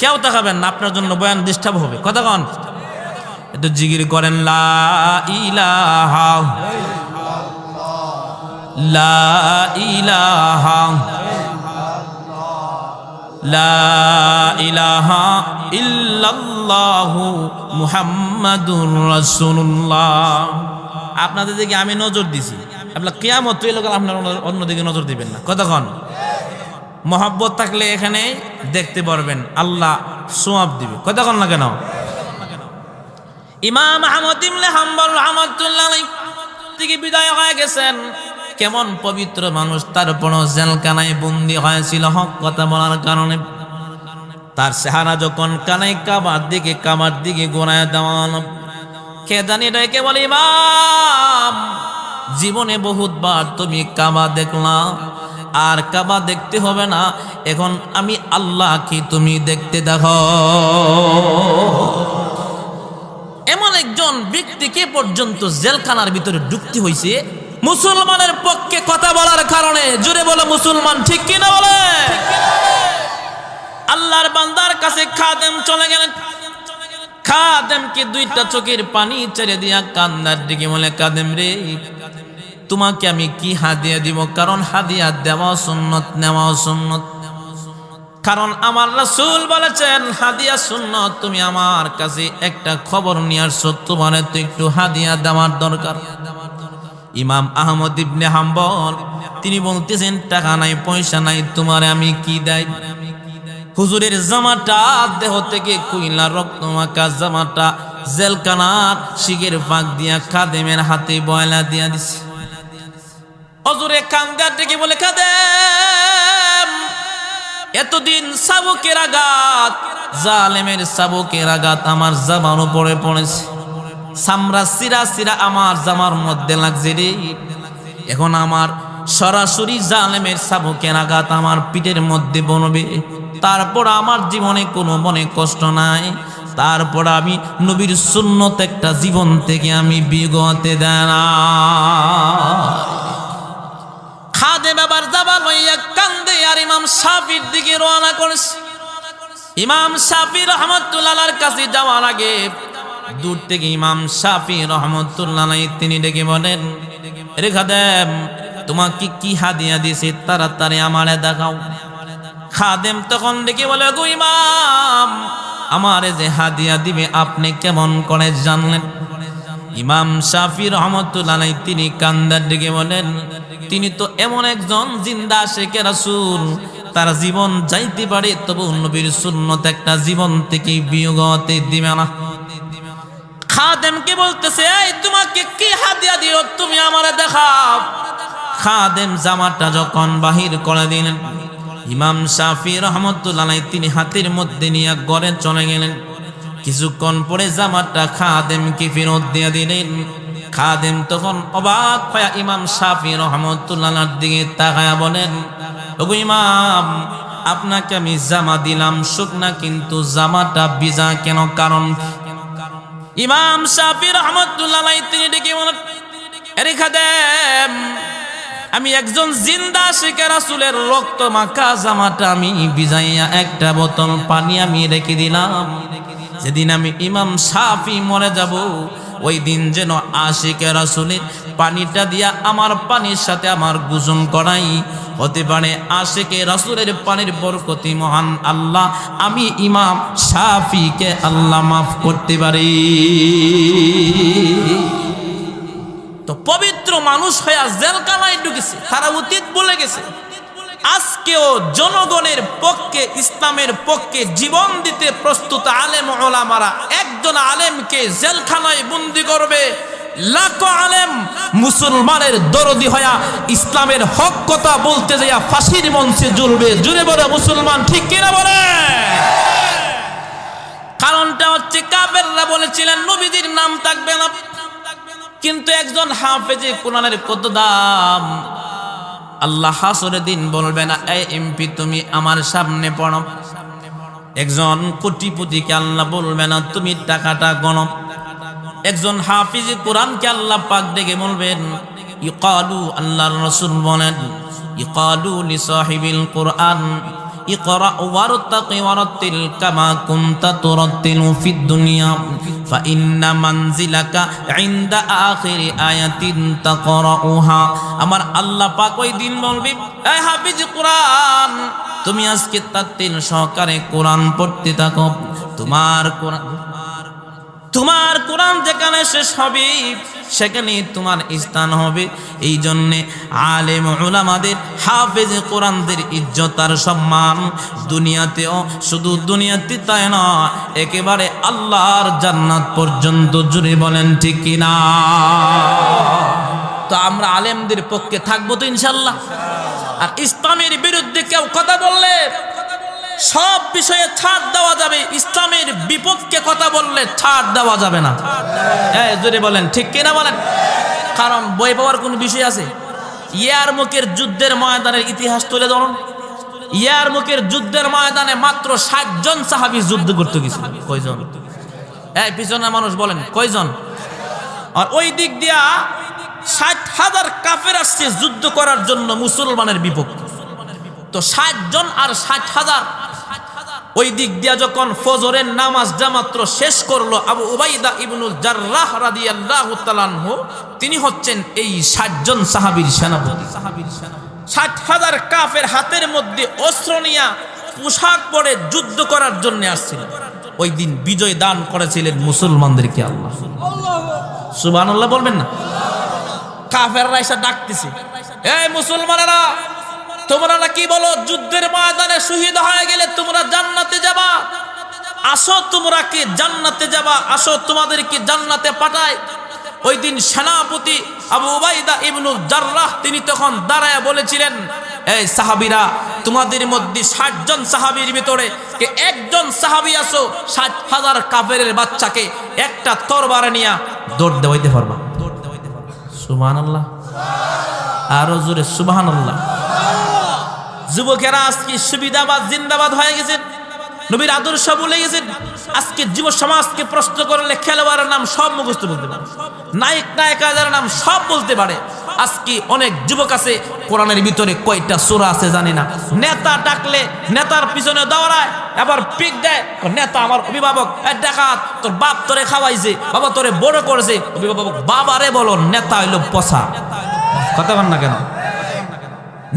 কেউ তাকাবেন না, আপনার জন্য বয়ান ডিস্টার্ব হবে, কথা কন। একটু জিকির করেন লা ইলাহা লা ইলাহা লা ইলাহা ইল্লাল্লাহু মুহাম্মাদুর রাসূলুল্লাহ। আপনাদের দিকে আমি নজর দিছি, আপনার কিয়ামত এই লোক আপনার অন্যদিকে নজর দিবেন না। কতক্ষণ মহব্বত থাকলে এখানে দেখতে পারবেন, আল্লাহ সোয়াব দিবে। কতক্ষণ না কেন? ইমাম আহমদ ইবনে হাম্বল রাহমাতুল্লাহ আলাইহি থেকে বিদায় হয়ে গেছেন। কেমন পবিত্র মানুষ, তারপরও জেলখানায় বন্দী হয়েছিল হক কথা বলার কারণে। তার চেহারা যখন কানাই কাবার দিকে গোনায় দেওয়ানো, কে জানি ডেকে বলে, ইমাম জীবনে বহুতবার তুমি কাবা দেখলাম, আর কাবা দেখতে হবে না, এখন আমি আল্লাহ কি তুমি দেখতে দেখো। এমন একজন ব্যক্তিকে পর্যন্ত জেলখানার ভিতরে ঢুকতে হয়েছে মুসলমানের পক্ষে কথা বলার কারণে। জোরে বলে মুসলমান ঠিক কিনা বলে? আল্লাহর বান্দার কাছে খাদেম চলে গেলেন। খাদেমকে দুইটা চোখের পানি ছেড়ে দিয়া কান্নার দিকে বলে, কাদেম রে, তোমাকে আমি কি হাদিয়া দিব? কারণ হাদিয়া দেওয়া সুন্নত, নেওয়া সুন্নত। কারণ আমার রাসূল বলেছেন হাদিয়া সুন্নত। তুমি আমার কাছে একটা খবর নিয়ে আসছো, তোমার তো একটু হাদিয়া দেওয়ার দরকার। ইমাম আহমদ ইবনে হাম্বল তিনি বলতেছেন, টাকা নাই, পয়সা নাই, তোমারে আমি কি দেই? হুজুরের জামাটা, দেহ থেকে কইলা রক্ত মাখা জামাটা জেলখানার শিগের ফাঁক দিয়া খাদেমের হাতে বয়লা দিয়া দিছে। হুজুরে কান্দার থেকে বলে, খাদেম এতদিন সাবুকের আঘাত, জালেমের সাবুকের আঘাত আমার জামার উপরে পড়েছে, সামরা সিরা সিরা আমার জামার মধ্যে লাগছে রে। এখন আমার সরাসরি জালেমের সাবুকের আঘাত আমার পিঠের মধ্যে বনবে, তারপর আমার জীবনে কোনো মনে কষ্ট নাই, তারপর আমি নবীর সুন্নত একটা জীবন থেকে আমি বিগতে দেনা। খাদেম আবার যাবা লইয়া কান্দে আর ইমাম শাফির দিকে রওনা করেছে। ইমাম শাফি রহমতুল্লাহ আলাইহির কাছে যাওয়ার আগে দূর থেকে ইমাম শাফি রহমতুল্লাহ আলাইহি তিনি ডেকে বলেন, রে খাদেম, তোমাকে কি হাদিয়া দিয়েছে তাড়াতাড়ি আমারে দেখাও। খাদেম তখন ডেকে বলে, গো ইমাম, আমারে যে হাদিয়া দিবে আপনি কেমন করে জানলেন? ইমাম শাফি রহমতুল্লাহ আলাইহি তিনি কান্দার ডেকে বলেন, তিনি তো এমন একজন জিন্দা আশিকে রাসূল, তার জীবন যাইতে পারে তবু নবীর সুন্নত একটা জীবন থেকে বিয়োগ হতে দিবে না। খাদেমকে বলতেছে, এই তোমাকে কি হাদিয়া দিও, তুমি আমারে দেখাও। খাদেম জামাটা যখন বাহির করে দিলেন, ইমাম শাফি রহমতুল্লাহ আলাইহি তিনি হাতের মধ্যে নিয়ে ঘরে চলে গেলেন। কিছুক্ষণ পরে জামাটা খাদেমকে ফেরত দিয়ে দিলেন। খাদেম তখন অবাক হয়ে ইমাম শাফি রহমতুল্লাহ আলাইহির দিকে তাকায়া বলেন, ওগো ইমাম, আপনাকে আমি জামা দিলাম শুকনা, কিন্তু জামাটা ভিজা কেন? কারণ ইমাম শাফি রহমতুল্লাহ আলাইহি তিনি ডেকে বলেন, আরে খাদেম, আমি একজন জিন্দা আশিকে রাসূলের রক্ত মাখা জামাটা আমি ভিজাইয়া একটা বোতল পানি আমি রেখে দিলাম। যেদিন আমি ইমাম শাফি মরে যাব, ওই দিন যেন আশিকে রাসূলের পানিটা দিয়া আমার পানির সাথে আমার গোসল করাই। হতে পারে আশিকে রাসূলের পানির বরকতি মহান আল্লাহ আমি ইমাম শাফিকে আল্লাহ মাফ করতে পারি। তো পবিত্র মানুষ হয়ে জেলখানায় ঢুকেছে, তারা অতীত বলে গেছে। আজকেও জনগণের পক্ষে, ইসলামের পক্ষে জীবন দিতে প্রস্তুত আলেম ওলামারা একজন আলেমকে জেলখানায় বন্দী করবে, লাখো আলেম মুসলমানের দরদি হয়া ইসলামের হক কথা বলতে যাইয়া ফাঁসির মঞ্চে ঝুলবে। জুড়ে বলে মুসলমান ঠিক কিনা বলে? কারণটা হচ্ছে কাফেররা বলেছিলেন নবীজির নাম থাকবে না, কিন্তু একজন হাফেজে কোরআনের কত দাম। আল্লাহ হাসরের দিন বলবে না, এই এমপি তুমি আমার সামনে পড়ো। একজন কোটিপতিকে আল্লাহ বলবে না, তুমি টাকাটা গণো। একজন হাফিজ কোরআনকে আল্লাহ পাক ডেকে বলবেন, ইকালু, আল্লাহর রাসূল বলেন, ইকালু লিসাহিবিল কোরআন, ইকরা ওয়ারতাকি ওয়ারাতিল কামা কুনতা তুরাতিলু ফিদ দুনিয়া ফাইন্না মানজিলাকা ইনদা আখিরি আয়াতিন তাকরাউহা। আমার আল্লাহ পাক ওই দিন বলবি, এ হাফিজ কোরআন, তুমি আজকে তাতিল সহকারে কোরআন পড়তে থাকো। তোমার কোরআন যেখানে শেষ হবে সেখানে তোমার স্থান হবে। এই জন্যে আলেম উলামাদের, হাফেজ কোরআনদের ইজ্জত আর সম্মান দুনিয়াতেও, শুধু দুনিয়াতে তাই না, একেবারে আল্লাহর জান্নাত পর্যন্ত। জুড়ে বলেন ঠিক কিনা? তো আমরা আলেমদের পক্ষে থাকবো তো ইনশাল্লাহ। আর ইসলামের বিরুদ্ধে কেউ কথা বললে সব বিষয়ে ছাড় দেওয়া যাবে, ইসলামের বিপক্ষে কথা বললে ছাড় দেওয়া যাবে না। জোরে বলেন ঠিক কিনা বলেন। কারণ বই পাওয়ার কোন বিষয় আছে? ইয়ারমুকের যুদ্ধের ময়দানের ইতিহাস তুলে ধরুন। ইয়ারমুকের যুদ্ধের ময়দানে মাত্র 60 জন সাহাবী যুদ্ধ করতে গেছিল। কয়জন? পিছনে মানুষ বলেন কয়জন? আর ওই দিক দিয়া 60,000 কাফের আসছে যুদ্ধ করার জন্য মুসলমানের বিপক্ষে। তো 60 জন আর 60,000 ওই দিক দিয়া যখন ফজরের নামাজ মাত্র শেষ করলো, আবু উবাইদা ইবনুল জাররাহ রাদিয়াল্লাহু তাআলা আনহু, তিনি হচ্ছেন এই 60 জন সাহাবীর সেনাপতি। 60,000 কাফের হাতের মধ্যে অস্ত্র নিয়ে পোশাক পরে যুদ্ধ করার জন্য আসছিল। ওই দিন বিজয় দান করেছিলেন মুসলমানদেরকে আল্লাহ। সুবহানাল্লাহ বলবেন না? কাফেররা এসে ডাকতেছে, এই মুসলমানেরা, তোমরা নাকি বলো যুদ্ধের ময়দানে শহীদ হয়ে গেলে তোমরা জান্নাতে যাবা? আসো, তোমরা কি জান্নাতে যাবা? আসো, তোমাদেরকে জান্নাতে পাঠায়। ওই দিন সেনাপতি আবু উবাইদা ইবনুল জাররাহ তিনি তখন দাঁড়ায় বলেছিলেন, এই সাহাবীরা, তোমাদের মধ্যে 60 জন সাহাবীর ভিতরে কে একজন সাহাবী আসো 60,000 কাফেরের বাচ্চাকে একটা তরবার নিয়ে দৌড় দেওয়াইতে পারবা? সুবহানাল্লাহ, আরো জোরে সুবহানাল্লাহ। যুবকেরা আজকে সুবিধাবাদ জিন্দাবাদ হয়ে গেছেন, নবীর আদর্শ ভুলে গেছেন। আজকে যুব সমাজকে প্রশ্ন করলে খেলোয়াড়ের নাম সব মুখস্থ বলতে পারে, নায়ক নায়িকাদের নাম সব বলতে পারে। আজকে অনেক যুবক আছে কোরআনের ভিতরে কয়টা সূরা আছে জানি না। নেতা ডাকলে নেতার পিছনে দৌড়ায়, আবার পিক দেয়, নেতা আমার অভিভাবক, ডাকাত, তোর বাপ তোরে খাওয়াইছে, বাবা তোরে বড় করেছে। অভিভাবক বাবারে বলো, নেতা হইলো পচা। কথা বল না কেন?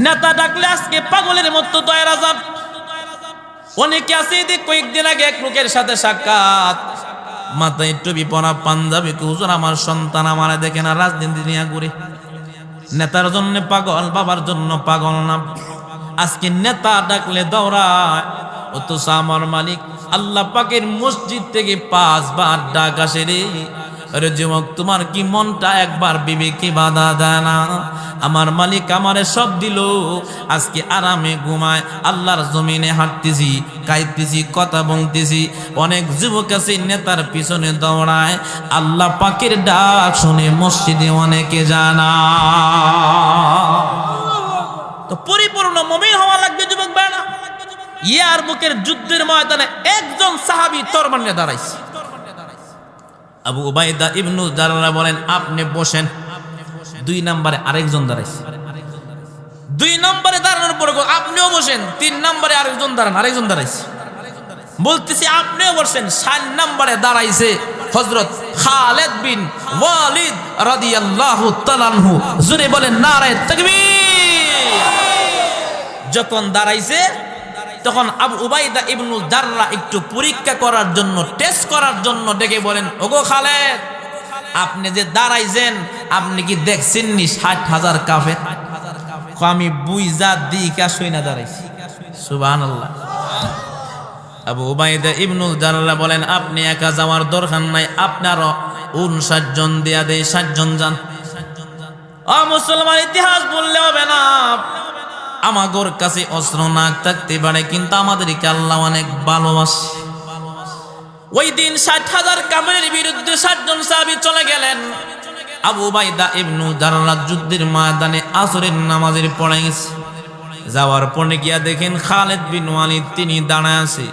নেতা ডাকলে আজকে পাগলের মতো দয়ের আজাব। অনেকে আছে, কয়েকদিন আগে এক লোকের সাথে সাক্ষাৎ, মাথায় টুপি পরা, পাঞ্জাবি, হুজুর আমার সন্তান আমারে দেখে না, রাজনীতি নিয়ে ঘুরে। নেতার জন্য পাগল, বাবার জন্য পাগল না। আজকে নেতা ডাকলে দৌড়ায়, অথচ আমার মালিক আল্লাহ পাকের মসজিদ থেকে 5 বার ডাক আসে রে। আরে যুবক, তোমার কি মনটা একবার বিবেকে বাধা দেয় না? আমার মালিক আমারে সব দিল, আজকে আরামে ঘুমায়, আল্লাহর জমিনে হাঁটতেছি, খাইতেছি, কথা বলতেছি। অনেক যুবক আছে নেতার পিছনে দৌড়ায়, আল্লাহ পাকের ডাক শুনে মসজিদে অনেকে জানা। তো পরিপূর্ণ মুমিন হওয়া লাগবে যুবক ভাইরা। ইয়ারমুকের যুদ্ধের ময়দানে একজন সাহাবী তরবারি নিয়ে দাঁড়াইছে। আবু উবাইদা ইবনুল জাররাহ বলেন, আপনি বসেন। 2 নম্বরে আরেকজন দাঁড়াইছে। 2 নম্বরে দাঁড়ানোর পরে আপনিও বসেন। 3 নম্বরে আরেকজন দাঁড়াইছে। বলতেছি আপনিও বসেন। 4 নম্বরে দাঁড়াইছে হযরত খালিদ বিন ওয়ালিদ রাদিয়াল্লাহু তাআলা আনহু। জোরে বলেন নারায়ে তাকবীর। যখন দাঁড়াইছে তখন আবু উবাইদা ইবনুল জাররাহ একটু পরীক্ষা করার জন্য, টেস্ট করার জন্য ডেকে বলেন, ওগো খালেদ, আপনি যে দাঁড়াইছেন, আপনি কি দেখছেন নি 60,000 কাফের? আমি বুইজা দিকা শুইনা দাঁড়াইছি। সুবহানাল্লাহ। আবু উবাইদা ইবনুল জাররাহ বলেন, আপনি একা যাওয়ার দরকার নাই, আপনারও 59 জন দেয়া দেয়, 60 জন যান। ও মুসলমান, ইতিহাস বললে হবে না। আমাদের কাছে অস্ত্র না থাকতে পারে, কিন্তু আমাদেরকে আল্লাহ অনেক ভালোবাসে। ওই দিন 60,000 কাফেরের বিরুদ্ধে 60 জন সাহাবী চলে গেলেন। আবু উবাইদা ইবনুল জাররাহ যুদ্ধের ময়দানে আসরের নামাজের পড়ে গেছে। যাওয়ার পরে গিয়া দেখেন খালিদ বিন ওয়ালিদ তিনি দাঁড়ায় আছে।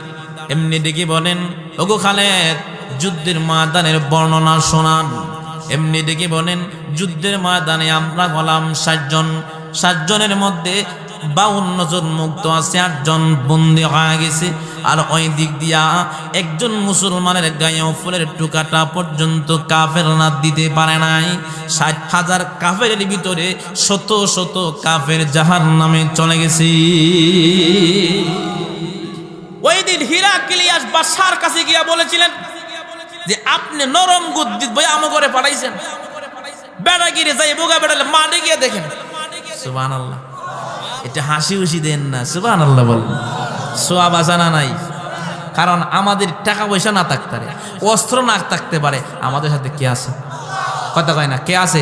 এমনি ডেকে বলেন, ওগো খালিদ, যুদ্ধের ময়দানের বর্ণনা শোনান। এমনি ডেকে বলেন, যুদ্ধের ময়দানে আমরা হলাম 60 জন। 60 জনের মধ্যে 52 জন মুক্ত আছে, 8 জন বন্দী হয়ে গেছে। আর ওই দিক দিয়া একজন মুসলমানের গায়ে ফুলের টুকাটা পর্যন্ত কাফেররা দিতে পারে নাই। 60,000 কাফেরের ভিতরে শত শত কাফের জাহান্নামে চলে গেছে। ওই দিন হিরাক্লিয়াস বাদশার কাছে গিয়া বলেছিলেন যে আপনি নরম গুদ্দিত বই আমগরে পাঠাইছেন, বেড়াগিরে যাই বোগা বেড়ালে মাঠে গিয়ে দেখেন। সুবহানাল্লাহ, এটা হাসি হুসি দেন না, সুবহানাল্লাহ বলেন। সোয়াব আসানা নাই, কারণ আমাদের টাকা পয়সা না থাকতে পারে, অস্ত্র না থাকতে পারে, আমাদের সাথে কে আছে? কথা কয় না, কে আছে?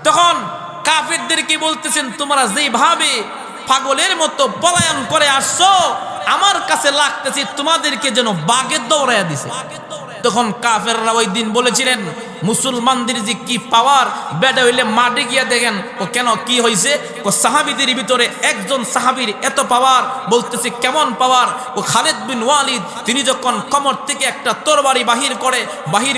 তখন কাফেরদের কি বলতেছেন, তোমরা যেভাবে পাগলের মতো পলায়ন করে আসছো, আমার কাছে লাগতেছে তোমাদেরকে যেন বাঘে দৌড়াইয়া দিছে। তখন কাফেররা ওই দিন বলেছিলেন মুসলমানদের যে কি পাওয়ার, বেটা হইলে মাঠে গিয়া দেখেন। ও কেন, কি হয়েছে? ও সাহাবীদের ভিতরে একজন সাহাবীর এত পাওয়ার, বলতেছে কেমন পাওয়ার? ও খালিদ বিন ওয়ালিদ, তিনি যখন কমর থেকে একটা তরবারি বাহির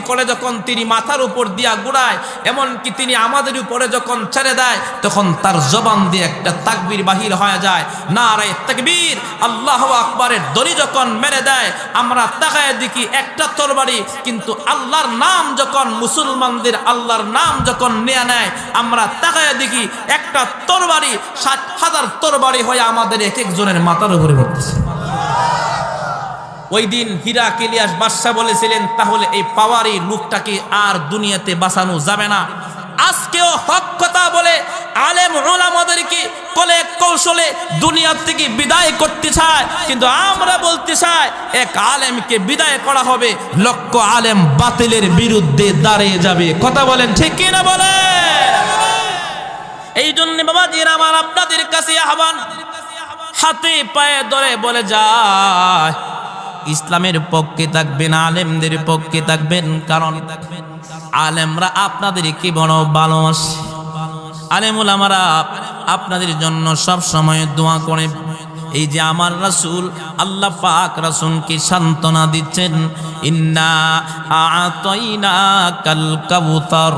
করে যখন তিনি মাথার উপর দিয়া গুড়ায়, এমনকি তিনি আমাদের উপরে যখন ছেড়ে দেয়, তখন তার জবান দিয়ে একটা তাকবীর বাহির হয়ে যায়, নারে তাকবীর, আল্লাহু আকবারের ধ্বনি যখন মেরে দেয়, আমরা তাকায় দেখি একটা তরবারি, কিন্তু আল্লাহর নাম যখন মুসলমানদের আল্লাহর নাম যখন নেয়া নেয়, আমরা তাকায় দেখি একটা তরবারি 60,000 তরবারি হয়ে আমাদের এক একজনের মাথার উপরে পড়তেছে। ওই দিন হিরাক্লিয়াস বাদশা বলেছিলেন, তাহলে এই পাওয়ারি লোকটাকে আর দুনিয়াতে বাঁচানো যাবে না। আজকেও হক কথা বলে আলেম উলামাদেরকে কলে কৌশলে দুনিয়া থেকে বিদায় করতে চায়, কিন্তু আমরা বলতে চাই এক আলেমকে বিদায় করা হবে, লক্ষ আলেম বাতিলের বিরুদ্ধে দাঁড়িয়ে যাবে। কথা বলেন ঠিক কি না বলেন? এই জন্য বাবাজিরা আমার, আপনাদের কাছে আহ্বান, হাতে পায়ে ধরে বলে যায়, ইসলামের পক্ষে থাকবেন, আলেমদের পক্ষে থাকবেন, কারণ আলেমরা আপনাদের কি বড় ভালোবাসে। আলেম উলামারা আপনাদের জন্য সব সময় দোয়া করে। এই যে আমার রাসূল, আল্লাহ পাক রাসূলকে সান্ত্বনা দিচ্ছেন, ইন্না আ'তাইনাকাল কাউসার।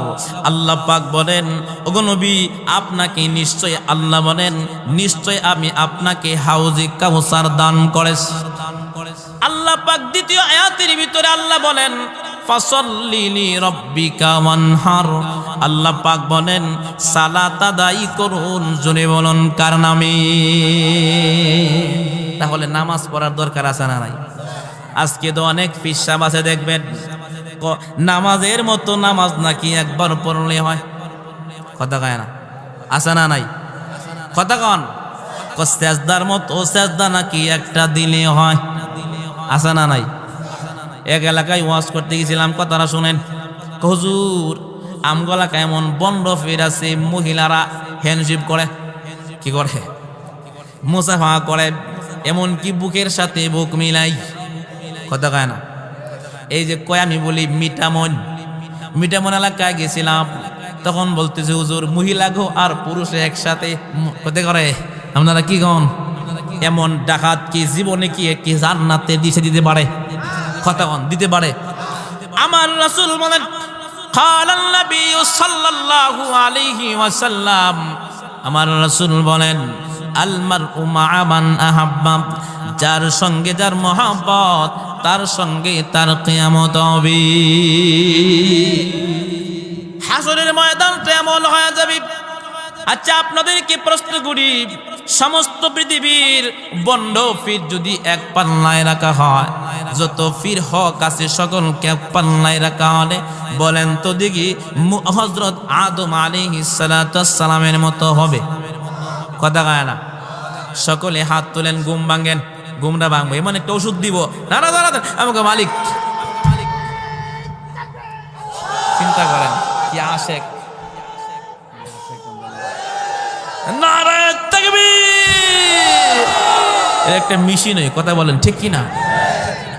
আল্লাহ পাক বলেন, ওগো নবী, আপনাকে নিশ্চয়, আল্লাহ বলেন নিশ্চয় আমি আপনাকে হাউজে কাউসার দান করেছি। আল্লাহ পাক দ্বিতীয় আয়াতের ভিতরে আল্লাহ বলেন, ফাসাল্লি লিরাব্বিকা ওয়ানহার। আল্লাহ পাক বলেন সালাত আদায় করুন, জোরে বলুন কার নামে? তাহলে নামাজ পড়ার দরকার আছে না নাই? আজকে তো অনেক ফিসাব আছে, দেখবেন নামাজের মতো নামাজ নাকি একবার পড়লে হয়। কথা কয় না, আছে না নাই? কথা কন, সেজদার মতো সেজদা নাকি একটা দিলে হয়, আছে না নাই? এক এলাকায় ওয়াজ করতে গেছিলাম, কথাটা শুনেন। হুজুর, আমগোলা কেমন বন্ড ফের আছে, মহিলারা হ্যান্ডশিপ করে, কি করে? মুসাফা করে, এমনকি বুকের সাথে বুক মিলাই। কথা কয় না? এই যে কয়, আমি বলি মিটামন এলাকায় গেছিলাম, তখন বলতেছে হুজুর মহিলা গো আর পুরুষে একসাথে হতে করে। আপনারা কি কন? এমন ডাকাত কি জীবনে কি জান্নাতে দিতে পারে? কথা কন, দিতে পারে? আমার রাসূল বলেন, কালান নবী সাল্লাল্লাহু আলাইহি ওয়াসাল্লাম, আমার রাসূল বলেন, আল মারউ মা'a মান আহাব্বা, যার সঙ্গে যার মহব্বত, তার সঙ্গে তার কিয়ামত হবে। হাসরের ময়দানটা এমন হয়ে যাবে। আচ্ছা, আপনাদেরকে প্রশ্ন করি, সমস্ত পৃথিবীর বন্ড ফির যদি এক পাল্লায় রাখা হয়, যত ফির হক আছে সকলকে এক পাল্লায় রাখা হলে, বলেন তো দেখি হযরত আদম আলাইহিস সালাতু ওয়াস সালামের মতো হবে? কথা কয় না? সকলে হাত তোলেন, ঘুম ভাঙেন। ঘুমটা ভাঙবো, এমন একটা ওষুধ দিব, না না দাঁড়ান আমাকে মালিক। চিন্তা করেন কি আশেক, নারায়ে তাকবীর, একটা মেশিন। কথা বলেন ঠিক কি না?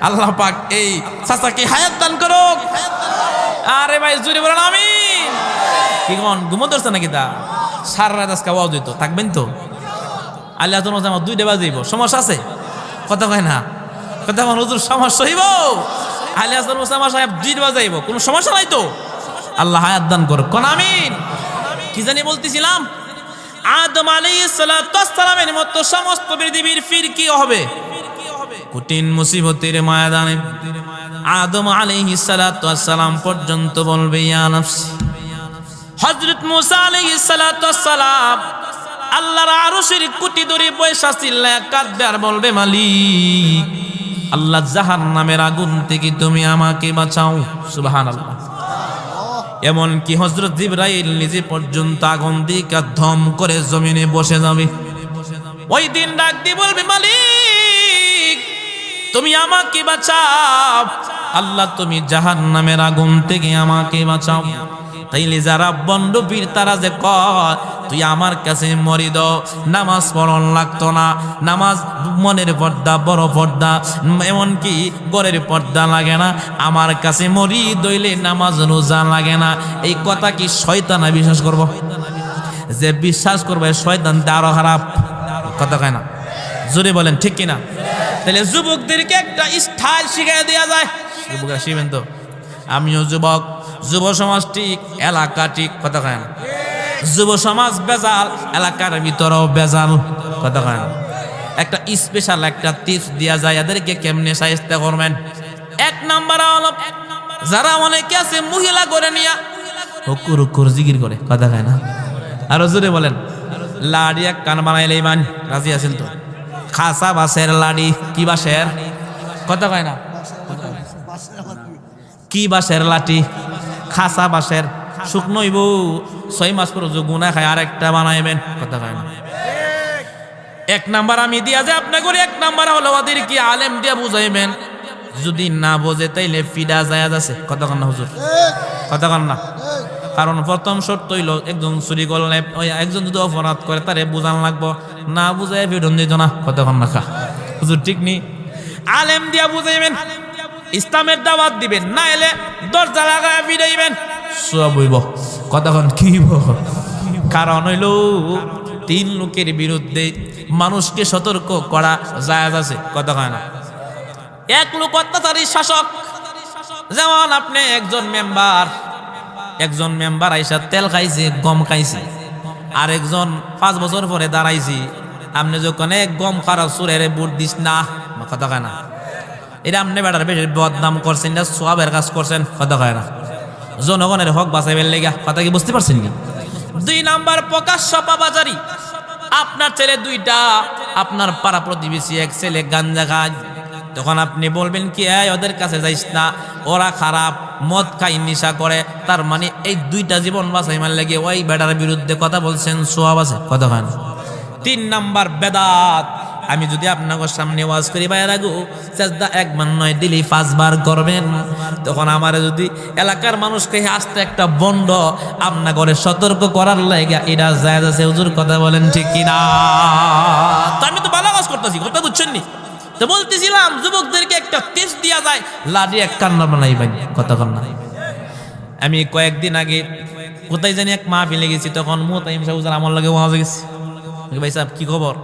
আল্লাহ পাক এই চাচাকে হায়াত দান করুক। আরে ভাই জুড়ে বলেন আমিন। কি কোন ঘুমো ধরছে নাকি? তা সারা রাত আজকে ওয়াজ হইতো, থাকবেন তো? আল্লাহ তো আমার 2টা বাজিব, সমস্যা আছে? কথা কয় না? কথা বল হুজুর, সমস্যা হইব? আল্লাহ আমার সাহেব 2টা বাজাইব, কোনো সমস্যা নাই তো? আল্লাহ হায়াত দান করুক, কোন আমিন। কি জানি বলতেছিলাম, আদম আলাইহিস সালামের মতো সমস্ত পৃথিবীর ফিরকি হবে কঠিন মুসিবতের ময়দানে আদম আলাইহিস সালাম পর্যন্ত বলবে ইয়া নাফসি। হযরত মুসা আলাইহিস সালাম আল্লাহর আরশের কুটি ধরে বৈশা চিল্লায় কাঁদবে আর বলবে মালিক আল্লাহ জাহান্নামের আগুন থেকে তুমি আমাকে বাঁচাও। সুবহানাল্লাহ। এমন কি হযরত জিবরাইল নিজে পর্যন্ত আগুন দিকে ধম করে জমিনে বসে যাবে। ওই দিন ডাক দিয়ে বলবে মালিক তুমি আমাকে বাঁচাও, আল্লাহ তুমি জাহান্নামের আগুন থেকে আমাকে বাঁচাও। তাইলে যারা বন্ড পীর তারা যে কয় তুই আমার কাছে মরি দাও, নামাজ পড়ন লাগতো না, নামাজ মনের পর্দা বড় পর্দা, এমনকি ঘরের পর্দা লাগে না, আমার কাছে মরি দইলে নামাজ রোজা লাগে না, এই কথা কি শয়তানা বিশ্বাস করব? যে বিশ্বাস করবে শয়তান আরো খারাপ কথা কয় না? জোরে বলেন ঠিক কিনা? তাহলে যুবকদেরকে একটা স্টাইল শিখিয়ে দেওয়া যায়। যুবকরা শিখবেন তো, আমিও যুবক, যুব সমাজ ঠিক, এলাকা ঠিক, কথা কয় না? যুব সমাজ বেজাল, এলাকার ভিতরেও বেজাল, কথা কয় না? একটা স্পেশাল একটা টিপস দেওয়া যায় এদেরকে কেমনে সাহায্য করবেন। এক নাম্বার হলো যারা অনেকে আছে মহিলা করে নিয়া হুকুর হুকুর জিকির করে, কথা কয় না? আরো জোরে বলেন। লাড়ি এক কান বানাইলে ইমান, রাজি আছেন তো? খাসা বাসের লাড়ি, কি বাসের, কথা কয় না? কি বাসের লাঠি? খাসা বাসের, শুকনো হইব 6 মাস পর গুনা খায় আর একটা বানাইবেন, কথা কয় না? এক নাম্বার আমি দিয়া যে আপনি করে, এক নাম্বার হলো ওদের কি আলেম দিয়া বুঝাইবেন, যদি না বোঝে তাইলে ফিডা জায়েজ আছে, কথা কন না হুজুর, কথা কন না? কারণ প্রথম শর্ত হইল একজন চুরি করলে, ওই একজন যদি অপরাধ করে তারে বুঝান লাগবো, না বুঝাই ফিডন দিত না, কথা কন না? হুজুর ঠিক নি? আলেম দিয়া বুঝাইবেন, ইসলামের দাওয়াত দিবেন, না এলে দরজা লাগায় ফিরাইবেন, সব হইব, কথা কন কি হইব? কারণ হইল 3 লোকের বিরুদ্ধে মানুষকে সতর্ক করা জায়েজ আছে, কথা কয় না? এক লোক অত্যাচারী শাসক, যেমন আপনি একজন মেম্বার আইসা তেল খাইছে, গম খাইছে, আর একজন 5 বছর পরে দাঁড়াইছি, আপনি যখন গম খারা সুরের বুট দিস না, কথা কয় না? এটা আপনি বেটার বেশি বদনাম করছেন, এটা সোয়াবের কাজ করছেন, কথা কয় না? জনগণের হক বাঁচাইবেন লেগা, কথা কি বুঝতে পারছেন কি? 2 নাম্বার প্রকাশ্য পাপাচারী। আপনার ছেলে 2টা, আপনার পাড়া প্রতিবেশী এক ছেলে গাঞ্জা খায়, তখন আপনি বলবেন কি ওদের কাছে যাইস না, ওরা খারাপ, মদ খাই, নেশা করে, তার মানে এই 2টা জীবন বাঁচাইবার লেগে ওই বেটার বিরুদ্ধে কথা বলছেন, সোয়াব আছে, কথা কয় না? 3 নাম্বার বেদাত। আমি যদি আপনাদের সামনে ওয়াজ করি বাইরে রাখবো, সাজদা 1 বার নয় দিলি 5 বার করবেন, তখন আমার যদি এলাকার মানুষকে আসতে একটা বন্ড আপনা করে সতর্ক করার লাগে এটা জায়েজ আছে, হুজুর কথা বলেন ঠিক কিনা? তো আমি তো ভালো কাজ করতেছি, কথা বুঝছেন নি? তো বলতেছিলাম যুবকদেরকে একটা টিপস দেওয়া যায়, লাড়ি এক কান্না বানাইবেন, কথা কন না? আমি কয়েকদিন আগে কোথায় জানি এক মাহফিলে গেছি, তখন মুতাইম সাহেব হুজুর আমার লাগে ওয়াজ গেছে। ভাই সাহেব কি খবর?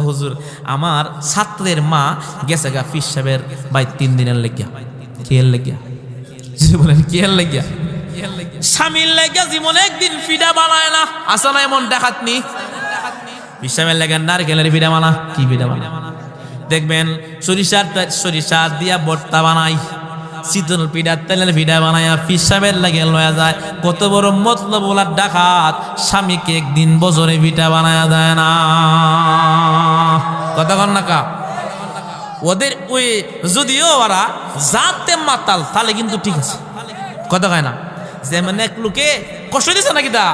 হুজুর আমার ছাত্রের মা গেছে গা ফিস সাহেবের ভাই 3 দিনের লেগিয়া। কিয়ের লেগিয়া? বলেন কিয়ের লেগিয়া? স্বামীর লেগিয়া জীবনে একদিন ফিডা বানায় না, আসা না এমন দেখাতনি? ফিস সাহেবের লেগে নারকেলের ফিডা বানা, কি ফিডা বানা? দেখবেন সরিষা দিয়া ভর্তা বানাই, শীতল পিঠা তেলের পিঠা বানায়া ফিস সাহেবের লাগে লয়া যায়। কত বড় মতলব ওলার ডাকাত, স্বামীকে একদিন বছরে পিঠা বানায়া দেয় না, কথা কন না কা? ওদের ওই যদিও ওরা জাতে মাতাল তাহলে কিন্তু ঠিক আছে, কথা কয় না? যেমন এক লোকে কষ্ট দিচ্ছে নাকি তা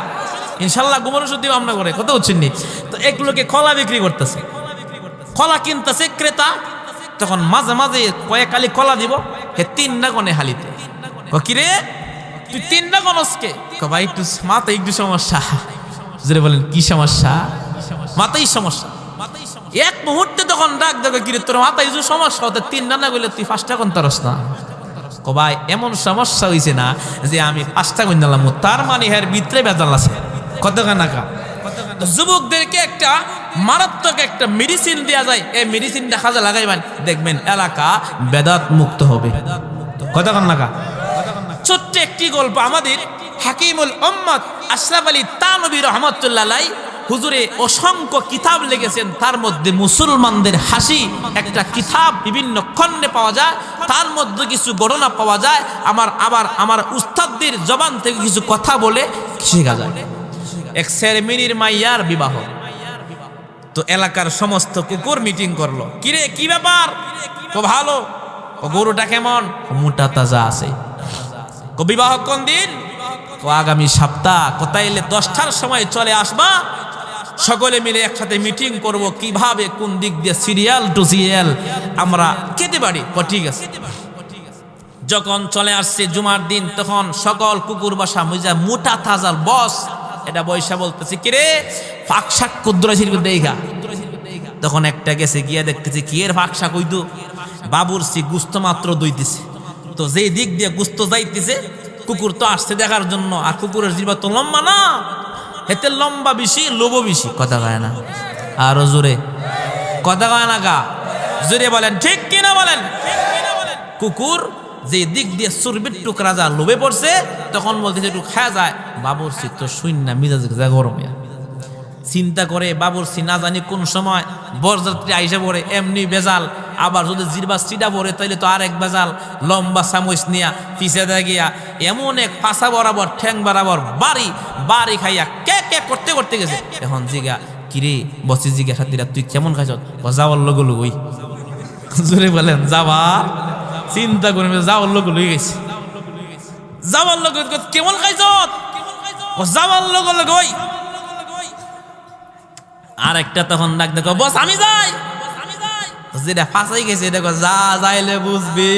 ইনশাল্লাহ গোমর ওষুধ দিব আমরা করে, কথা হচ্ছেন নি? তো এক লোকে কলা বিক্রি করতেছে, কলা কিনতেছে ক্রেতা, তখন মাঝে মাঝে কয়েক কালি কলা দিব, হে 3 না গনে হালিতে, কিরে তুই 3 না গনসকে? ভাই একটু মাথায় একটু সমস্যা। যদি বলেন কি সমস্যা? মাথায় সমস্যা। এক মুহূর্তে তখন ডাক দেবে, কিরে তোর মাথায় যে সমস্যা, হতে 3 না গেলে তুই 5টা কোন তরস না? ভাই এমন সমস্যা হয়েছে না যে আমি 5টা কোন দিলাম, তার মানে এর ভিতরে বেজাল আছে, কত কানা কা? যুবকদেরকে একটা মারাত্মক একটা মেডিসিন দেওয়া যায়, এই মেডিসিনটা কাজে লাগাইবেন, দেখবেন এলাকা বেদাত মুক্ত হবে, কথা কন না কা? ছোট্ট একটি গল্প, আমাদের হাকিমুল উম্মত আশরাফ আলী থানভী রাহমাতুল্লাহ আলাইহি হুজুরে অসংখ্য কিতাব লিখেছেন, তার মধ্যে মুসলমানদের হাসি একটা কিতাব বিভিন্ন খণ্ডে পাওয়া যায়, তার মধ্যে কিছু ঘটনা পাওয়া যায়। আমার উস্তাদদের জবান থেকে কিছু কথা বলে শেখা যায়। এক সেরেমিনির মাইয়ার বিবাহ, তো এলাকার সমস্ত কুকুর মিটিং করলো, কিরে কি ব্যাপার? তো ভালো। গরুটা কেমন? মোটা তাজা আছে। বিবাহ কোন দিন? আগামী সপ্তাহ। তাইলে 10টার সময় চলে আসবা, সকলে মিলে একসাথে মিটিং করব কিভাবে কোন দিক দিয়ে সিরিয়াল টু সিরিয়াল আমরা খেতে পারি। ঠিক আছে। যখন চলে আসছে জুমার দিন, তখন সকল কুকুর বাসা মুজা মোটা তাজার বস এটা বৈশা বলতেছে, কিরে ফাঁকশাক কুদ্রাশির দেখা। তখন একটা গেছে গিয়া দেখতেছে কি এর ফাঁকশাক হইতো, বাবুরসি গুস্ত মাত্র দইতেছে। তো যেই দিক দিয়ে গুস্ত যাইতেছে, কুকুর তো আসছে দেখার জন্য, আর কুকুরের জিহ্বা তো লম্বা না, হেতে লম্বা বেশি লোভও বেশি। কথা কয় না? আরো জোরে কথা কয় না গা? জোরে বলেন ঠিক কিনা বলেন। কুকুর যে দিক দিয়ে চর্বির টুকরা যা লোভে পড়ছে, তখন বলতেছে একটু খাওয়া যায়। বাবুরসি তো শূন্য মিজাজ গরম। চিন্তা করে বাবুরসি না জানি কোন সময় বরযাত্রী আইসে পড়ে, এমনি বেজাল। আবার যদি জিরবা সিডা পড়ে তাইলে তো আরেক বেজাল। লম্বা চামচ নিয়া পিছে গিয়া এমন এক পাশা বরাবর ঠ্যাং বরাবর বাড়ি খাইয়া কে কে করতে করতে গেছে। এখন জিগা কিরে বসে জিগা সাথীরা তুই কেমন খাইছ? যাওয়ার লোক লই। জোরে বলেন যাবা। চিন্তা করে যাওয়ার লোক লই গেছে। যাওয়ার লোক কেমন খাইছ? যাওয়ার লোক ওই। আর একটা তখন ডাক দেখো, বস আমি যাই। যেটা ফাঁসাই গেছে দেখো, যা যাইলে বুঝবি।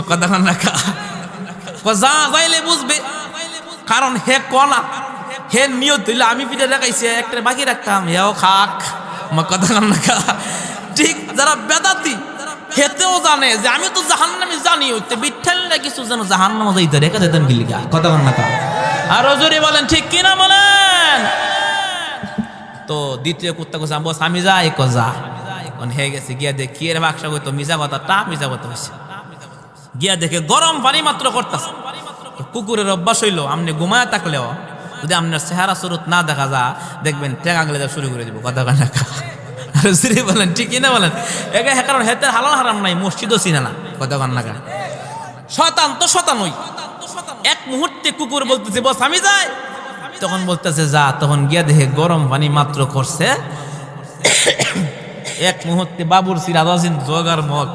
কথা রাখা, যা যাইলে বুঝবে। কারণ হে কলা, হে নিয়ত হইলে আমি পিঠে দেখাইছি একটা বাকি রাখতাম, হেও খাক। কথা রাখা ঠিক। যারা বেদাতি হেতেও জানে যে আমি তো জাহান্নামে জানি, হইতে বিঠাল না কিছু যেন জাহান্নামে যাইতে রেখে যেতেন গিলিকা। কথা রাখা আরো জোরে বলেন ঠিক কিনা বলেন। তো দ্বিতীয় কুত্তা কোসা, বস আমি যাই। যা হয়ে গেছে। গিয়া দেখ কি এর বাক্সা হইতো মিজা কথা মিজা কথা হয়েছে। গিয়া দেখে গরম পানি মাত্র করতেছে। কুকুরের অভ্যাস হইলো, আপনি ঘুমায় থাকলেও যদি আপনার চেহারা সুরত না দেখা যা, দেখবেন ঠেকা গেলে শুরু করে দিব। কথা কান্না বলেন ঠিক কিনা বলেন। কারণ হেতের হালাল হারাম নাই, মসজিদও চিনে না। কথা কান্না শতান তো শতানই। এক মুহূর্তে কুকুর বলতেছে বস আমি যাই। তখন বলতেছে যা। তখন গিয়া দেখে গরম পানি মাত্র করছে। এক মুহূর্তে বাবুরসির আদাসিন জগার মগ।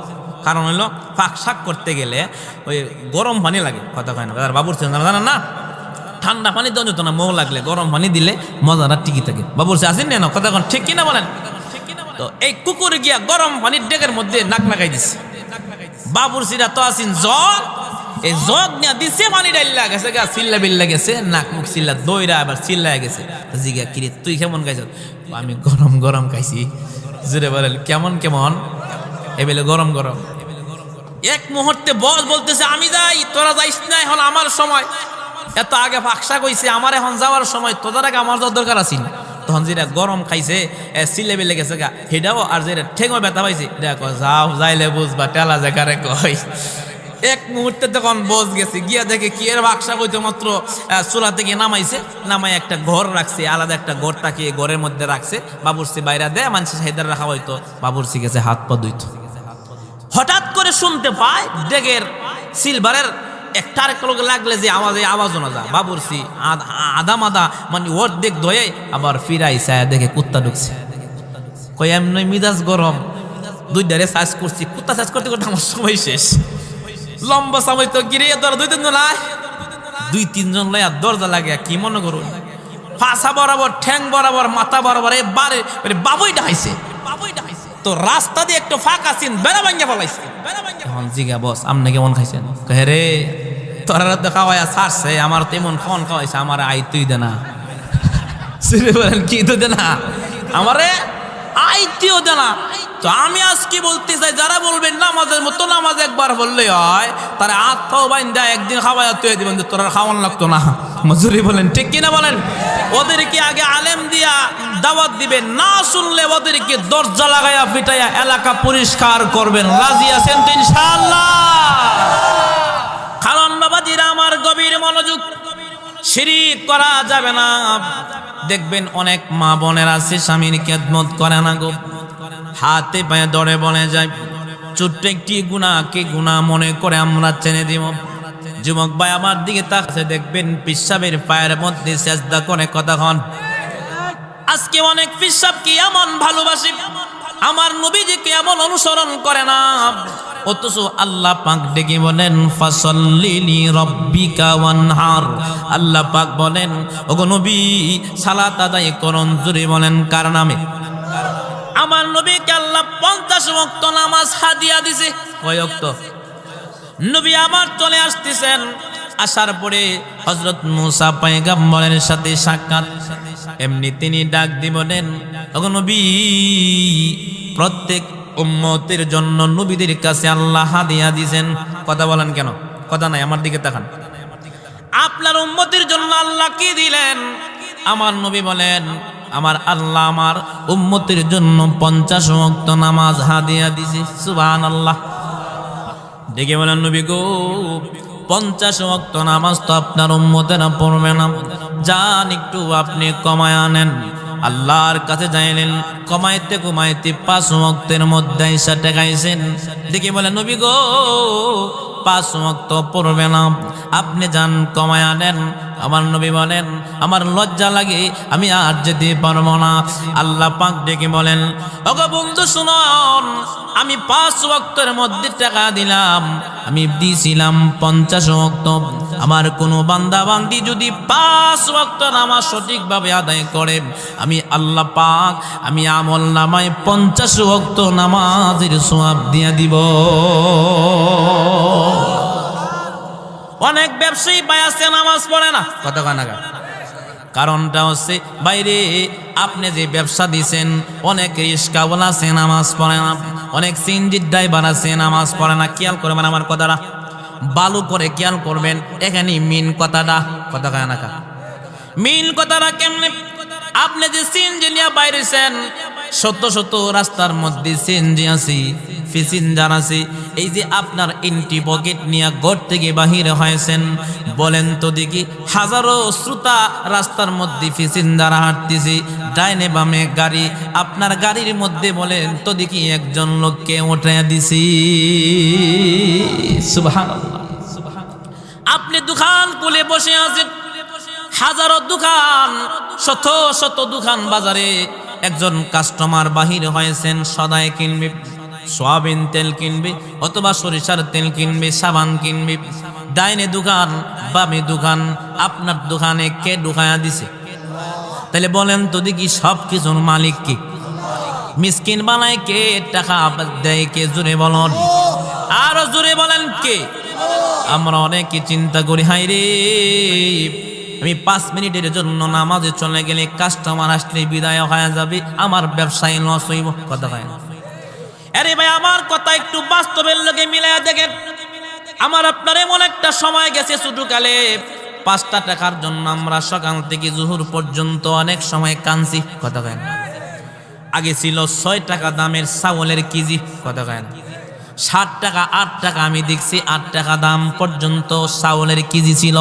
কারণ হইলো ফাঁক শাক করতে গেলে ওই গরম পানি লাগে। কথা কয় না বাবুরসি জানেন না, ঠান্ডা পানি দেওয়া যেত না, মৌ লাগলে গরম পানি দিলে মজাটা টিকি থাকে। বাবুরসি আসেন না কথা কন ঠিক কিনা বলেন। তো এই কুকুর গিয়া গরম পানির ডেকের মধ্যে নাক লাগাই দিছে। বাবুরসিরা তো আসিন জগ, এই জগ নিয়ে দিছে পানি ডাইলা গেছে গা, চিল্লা বিল্লা গেছে, নাক মুখ চিল্লা দইরা আবার চিল্লা গেছে। জিগা কিরে তুই কেমন খাইছ? আমি গরম গরম খাইছি। জোরে বলেন কেমন কেমন? এবেলে গরম গরম। এক মুহূর্তে বস বলতেছে আমি যাই, তোরা যাইস না, এখন আমার সময়। এত আগে ফাঁকসা কইছে, আমার এখন যাওয়ার সময়, তোদের আগে আমার যাওয়ার দরকার আছে। তখন যেটা গরম খাইছে চিল্লে বেলে গেছে গা হেডাও, আর যেটা ঠেঙো ব্যথা পাইছে দেখো যাও যাইলে বুঝবা টেলা জায়গারে কয়। এক মুহূর্তে তখন বস গেছে, গিয়া দেখে কি এর বাক্সা কইতে মাত্র চুলা থেকে নামাইছে, নামাই একটা ঘর রাখছে, আলাদা একটা ঘর তাকে ঘরের মধ্যে রাখছে। বাবুরসি বাইরে দেয়, মানুষের সাইদার রাখা হইতো। বাবুরসি গেছে হাত পা ধুইতো। হঠাৎ করে শুনতে পায় ডেগের সিলভারের একটা আরেকটা লোক লাগলে যে আওয়াজ না যা। বাবুরসি আধা মাদা মানে অর্ধেক ধয়ে আবার ফিরাইছে, দেখে কুত্তা ঢুকছে। কই এমনি মিজাজ গরম, দুইটারে সার্চ করছি, কুত্তা সার্চ করতে করতে আমার সময় শেষ। লম্বা সময় তো গিরে ধর দুই তিনজন লয়া দরজা লাগে। কি মনে করুন ফাঁসা বরাবর, ঠ্যাং বরাবর, মাথা বরাবর এবারে বাবুই ডাইছে। তো রাস্তা দিয়ে একটু ফাঁক আছেন, বেড়া ভাঙ্গা ফেলাইছে। এখন জিগা বস আপনি কেমন খাইছেন? হে রে তোরা তো খাওয়াইয়া ছাড়ছে, আমার তেমন খাওয়ান খাওয়াইছে, আমার আই তুই দে না। বলেন কি তো দে না, আমারে আই তুইও দে না। তো আমি আজকে বলতে চাই, যারা বলবেন নামাজের মতো নামাজ একবার বললে হয়, তারা আত্মাও বাইন্দা একদিন খাওয়াইয়া তুই দিবেন, তোরা খাওয়ান লাগতো না। মজুরি বলেন ঠিক কিনা বলেন। ওদেরকে আগে আলেম দিয়া দাওয়াত দিবেন, না শুনলে ওদেরকে দরজা লাগাইয়া পিটাইয়া এলাকা পরিষ্কার করবেন। রাজি আছেন তো ইনশাআল্লাহ? কারণ বাবাজিরা আমার গভীর মনোযোগ, শিরিক করা যাবে না। দেখবেন অনেক মা বোনের আছে স্বামীর খেদমত করে না গো, হাতে পায়ে দড়ে বলে যায়, ছোট্ট একটি গুনাহকে গুনাহ মনে করে আমরা ছেড়ে দিব। যুবক ভাই আমার দিকে তাকাতে দেখবেন পিসাবের পায়ের মধ্যে সেজদা করে কতক্ষণ। আজকে অনেক পিসাব কি এমন ভালোবাসি, আমার নবীজিকে এমন অনুসরণ করে না, অথচ আল্লাহ পাক ডেকে বলেন ফাসাল্লি লিরাব্বিকা ওয়ানহার। আল্লাহ পাক বলেন ওগো নবী সালাত আদায় করুন। জোরে বলেন কার নামে? আমার নবীকে আল্লাহ 50 ওয়াক্ত নামাজ হাদিয়া দিছে। কয় ওয়াক্ত? নবী আমার চলে আসতেছেন, আসার পরে হযরত মুসা পয়গম্বরের সাথে সাক্ষাৎ। এমনি তিনি ডাক দিয়ে বলেন ওগো নবী, প্রত্যেক উম্মতের জন্য নবীদের কাছে আল্লাহ হাদিয়া দিয়েছেন। কথা বলেন কেন? কথা নাই, আমার দিকে তাকান। আপনার উম্মতের জন্য আল্লাহ কি দিলেন? আমার নবী বলেন আমার আল্লাহ আমার উম্মতের জন্য 50 ওয়াক্ত নামাজ হাদিয়া দিয়েছে। সুবহানাল্লাহ। ডেকে বলেন নবী গো, 50 ওয়াক্ত নামাজ তো আপনার উম্মতেরা পড়বে না, যান একটু আপনি কমায় আনেন। আল্লাহর কাছে যাইলেন, কমাইতে কমাইতে 5 ওয়াক্তের মধ্যে এসে টেকাইছেন। দেখে বলেন নবী গো 5 ওয়াক্ত পড়বে না, আপনি যান কমায় আনেন। আমার নবী বলেন আমার লজ্জা লাগে, আমি আর যেতে পারবো না। আল্লাহ পাক ডেকে বলেন ওগো বন্ধু শুনুন, আমি 5 ওয়াক্তের মধ্যে টাকা দিলাম, আমি দিয়েছিলাম 50 ওয়াক্ত। আমার কোনো বান্দা বান্দি যদি 5 ওয়াক্ত নামাজ সঠিকভাবে আদায় করে, আমি আল্লাহ পাক আমি আমল নামায় 50 ওয়াক্ত নামাজের সওয়াব দিয়ে দিব। অনেক ব্যবসায়ী ভাই আছে নামাজ পড়ে না, কথা কয় না। কারণটা হচ্ছে বাইরে আপনি যে ব্যবসা দিছেন, অনেক রিস্কাওয়ালা আছে নামাজ পড়ে না, অনেক সিএনজির ড্রাইভার আছে নামাজ পড়ে না। খেয়াল করবেন আমার কথাটা, ভালো করে খেয়াল করবেন। এখানে মেন কথাটা, কথা কয় না, মেন কথাটা কেমনে? আপনি যে সিএনজি নিয়ে বাইরেছেন, শত শত রাস্তার মধ্যে সিএনজি আছে, প্যাসেঞ্জার আছে, এই যে আপনার এন্ট্রি পকেট নিয়ে ঘর থেকে বাহিরে হয়েছেন, বলেন তো দেখি হাজারো শ্রোতা রাস্তার মধ্যে প্যাসেঞ্জার হাঁটতেছে, ডাইনে বামে গাড়ি, আপনার গাড়ির মধ্যে বলেন তো দেখি একজন লোককে উঠাইয়া দিছি। সুবহানাল্লাহ। আপনি দোকান খুলে বসে আছেন, হাজারো দোকান, শত শত দোকান বাজারে, একজন কাস্টমার বাহির হয়েছেন, সদাই কিনবে, সয়াবিন তেল কিনবে অথবা সরিষার তেল কিনবে, সাবান কিনবে। ডাইনে দোকান বামে দোকান, আপনার দোকানে কে ঢুকায়া দিছে? তাহলে বলেন তো দেখি সব কিছুর মালিক কি? মিসকিন বানায় কে? টাকা দেয় কে? জোরে বলুন, আরো জোরে বলেন কে? আমরা অনেকে চিন্তা করি হাই রে, আমি 5 মিনিটের জন্য নামাজে চলে গেলে কাস্টমার আসলে বিদায় হয়ে যাবে, আমার ব্যবসায় লস হইব। কথা হয় না? আরে ভাই আমার কথা একটু বাস্তবের লগে মিলাইয়া দেখেন। আমার আপনার এমন একটা সময় গেছে ছোটকালে, 5টা টাকার জন্য আমরা সকাল থেকে জোহর পর্যন্ত অনেক সময় কাঁদছি। কথা কয় না? আগে ছিল 6 টাকা দামের চাউলের কেজি। কথা কয় না? 7 টাকা 8 টাকা আমি দেখছি 8 টাকা দাম পর্যন্ত চাউলের কেজি ছিল।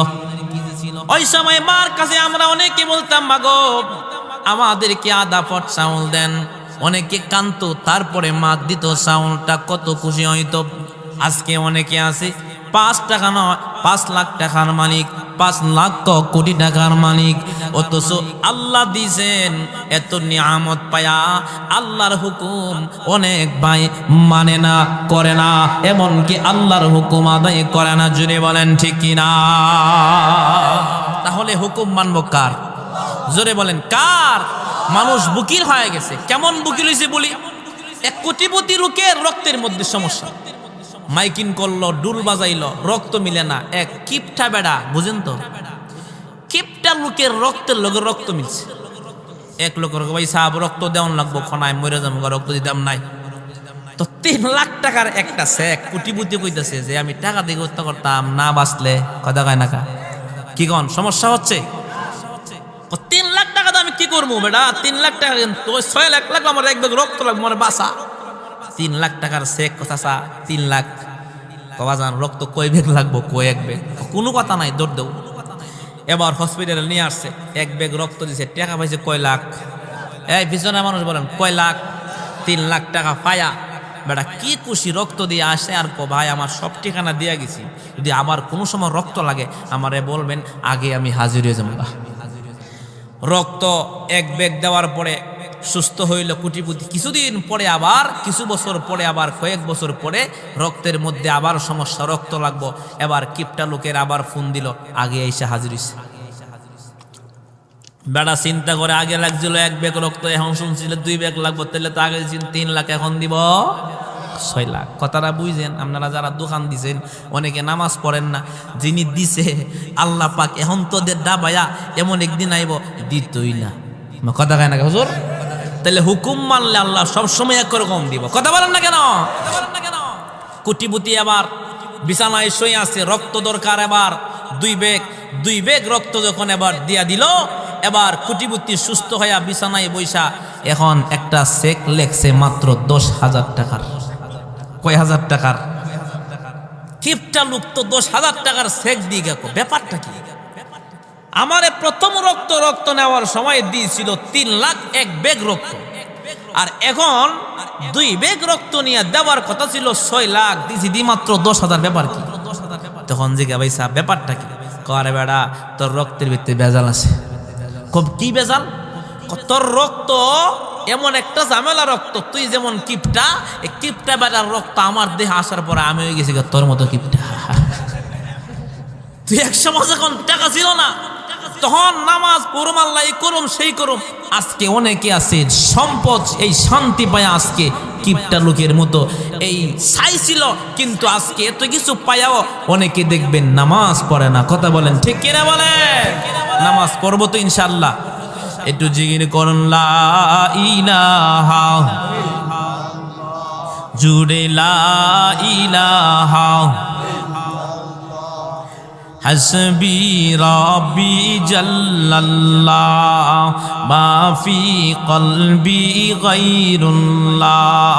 ওই সময় মার কাছে আমরা অনেকে বলতাম মাগো আমাদেরকে আধা পট চাউল দেন, অনেকে কানতো, তারপরে মা দিত চাউলটা, কত খুশি হইতো। আজকে অনেকে আছে 5 টাকা নয় 5 লাখ টাকার মালিক, 5 লাখ কোটি টাকার মালিক, অথচ আল্লাহ দিয়েছেন এত নিয়ামত পায়া আল্লাহর হুকুম অনেক ভাই মানে না, করে না, এমনকি আল্লাহর হুকুম আদায় করে না। জুড়ে বলেন ঠিক কিনা? তাহলে হুকুম মানবো কার? জোরে বলেন কার? মানুষ বুকির হয়ে গেছে। কেমন বুকির হয়েছে বলি? 1 কোটিপতি লোকের রক্তের মধ্যে সমস্যা, মাইকিং করলো, ডুল বাজাইলো, রক্ত মিলে না। এক কিপটা বেড়া, বুঝেন তো, কিপটা লোকের রক্তের লগে রক্ত মিলছে। এক লোকের ভাই সাহেব রক্ত দেওয়ান লাগবো, খনায় মরে যাবো, রক্ত দিতাম নাই। তো 3 লাখ টাকার একটা চেক কোটিপতি কইতেছে যে আমি টাকা দিয়ে হত্যা করতাম, না বাঁচলে। কথা কয় না কা? কি কন সমস্যা হচ্ছে? 3 লাখ টাকা আমি কি করবো বেটা? 3 লাখ টাকা 6 লাখ লাগবে, আমার এক ব্যাগ রক্ত লাগবে, আমার বাসা। 3 লাখ টাকার চেক কথা 3 লাখ কবা যান, রক্ত কয় ব্যাগ লাগবো? কয়েক ব্যাগ। কোনো কথা নাই, দৌড় দেব। এবার হসপিটালে নিয়ে আসছে, এক ব্যাগ রক্ত দিছে, টাকা পাইছে কয় লাখ। এই পিছনে মানুষ বলেন কয় লাখ? 3 লাখ টাকা পায়া বেটা কি খুশি, রক্ত দিয়ে আসে আর কো ভাই আমার সব ঠিকানা দিয়ে গেছি, যদি আবার কোনো সময় রক্ত লাগে আমারে বলবেন, আগে আমি হাজির হয়ে যাবো। রক্ত এক ব্যাগ দেওয়ার পরে সুস্থ হইল কোটিপতি। কিছুদিন পরে আবার, কিছু বছর পরে আবার, কয়েক বছর পরে রক্তের মধ্যে আবার সমস্যা, রক্ত লাগবো। এবার কিপটা লোকের আবার ফোন দিল, আগে এসে হাজির হইছে। বেড়া চিন্তা করে, আগে লাগছিল 1 ব্যাগ রক্ত, এখন শুনছিল 2 ব্যাগ লাগবো, তাহলে তো আগে 3 লাখ, এখন দিব 6 লাখ। কথাটা বুঝছেন? আপনারা যারা দোকান দিছেন, অনেকে নামাজ পড়েন না, যিনি দিছে আল্লাহ পাক এখন তোদের ডাবায়া এমন একদিন আইব দিতই না। কথা কয় না হুজুর? তাহলে হুকুম মানলে আল্লাহ সবসময় একরকম দিব। কথা বলেন না কেন? কোটিপতি আবার বিছানায় শুয়ে আছে, রক্ত দরকার, এবার 2 ব্যাগ রক্ত যখন এবার দিয়া দিল, এবার কোটিপতি সুস্থ হইয়া বিছানায় বৈশা এখন একটা চেক লেখছে মাত্র 10,000 টাকার। কয় হাজার টাকার? কিপটা লোক তো 10,000 টাকার চেক দিয়ে গেল। ব্যাপারটা কি? আমারে প্রথম রক্ত নেওয়ার সময় দিয়েছিল 3 লাখ 1 ব্যাগ রক্ত, আর এখন 2 ব্যাগ রক্ত নিয়ে দেওয়ার কথা ছিল 6 লাখ, দিয়েছি দি মাত্র 10,000। ব্যাপার কি? তখন জিজ্ঞা ভাই সাহেব ব্যাপারটা কি? করে বেড়া তোর রক্তের ভিতরে ভেজাল আছে। কি ভেজাল? তোর রক্ত এমন একটা ঝামেলা রক্ত, তুই যেমন কিপটা, এই কিপটা বেটার রক্ত আমার দেহে আসার পরে আমি হয়ে গেছি তোর মতো কিপটা। তুই এক সময় যখন টাকা ছিল না, তখন নামাজ পড়ুম, আল্লাহ এই করুম সেই করুম। আজকে অনেকে আছে সম্পদ, এই শান্তি পায় আজকে কিপটা লোকের মতো এই চাইছিল, কিন্তু আজকে এত কিছু পায়াও অনেকে দেখবেন নামাজ পড়ে না। কথা বলেন ঠিক কিনা বলেন? নামাজ পড়বো তো ইনশাআল্লাহ। একটু জিকির করুন, লা ইলাহা জুড়ে লা ইলাহা হাসবি রাব্বি জাল্লাল্লাহ মা ফি কলবি গায়রুল্লাহ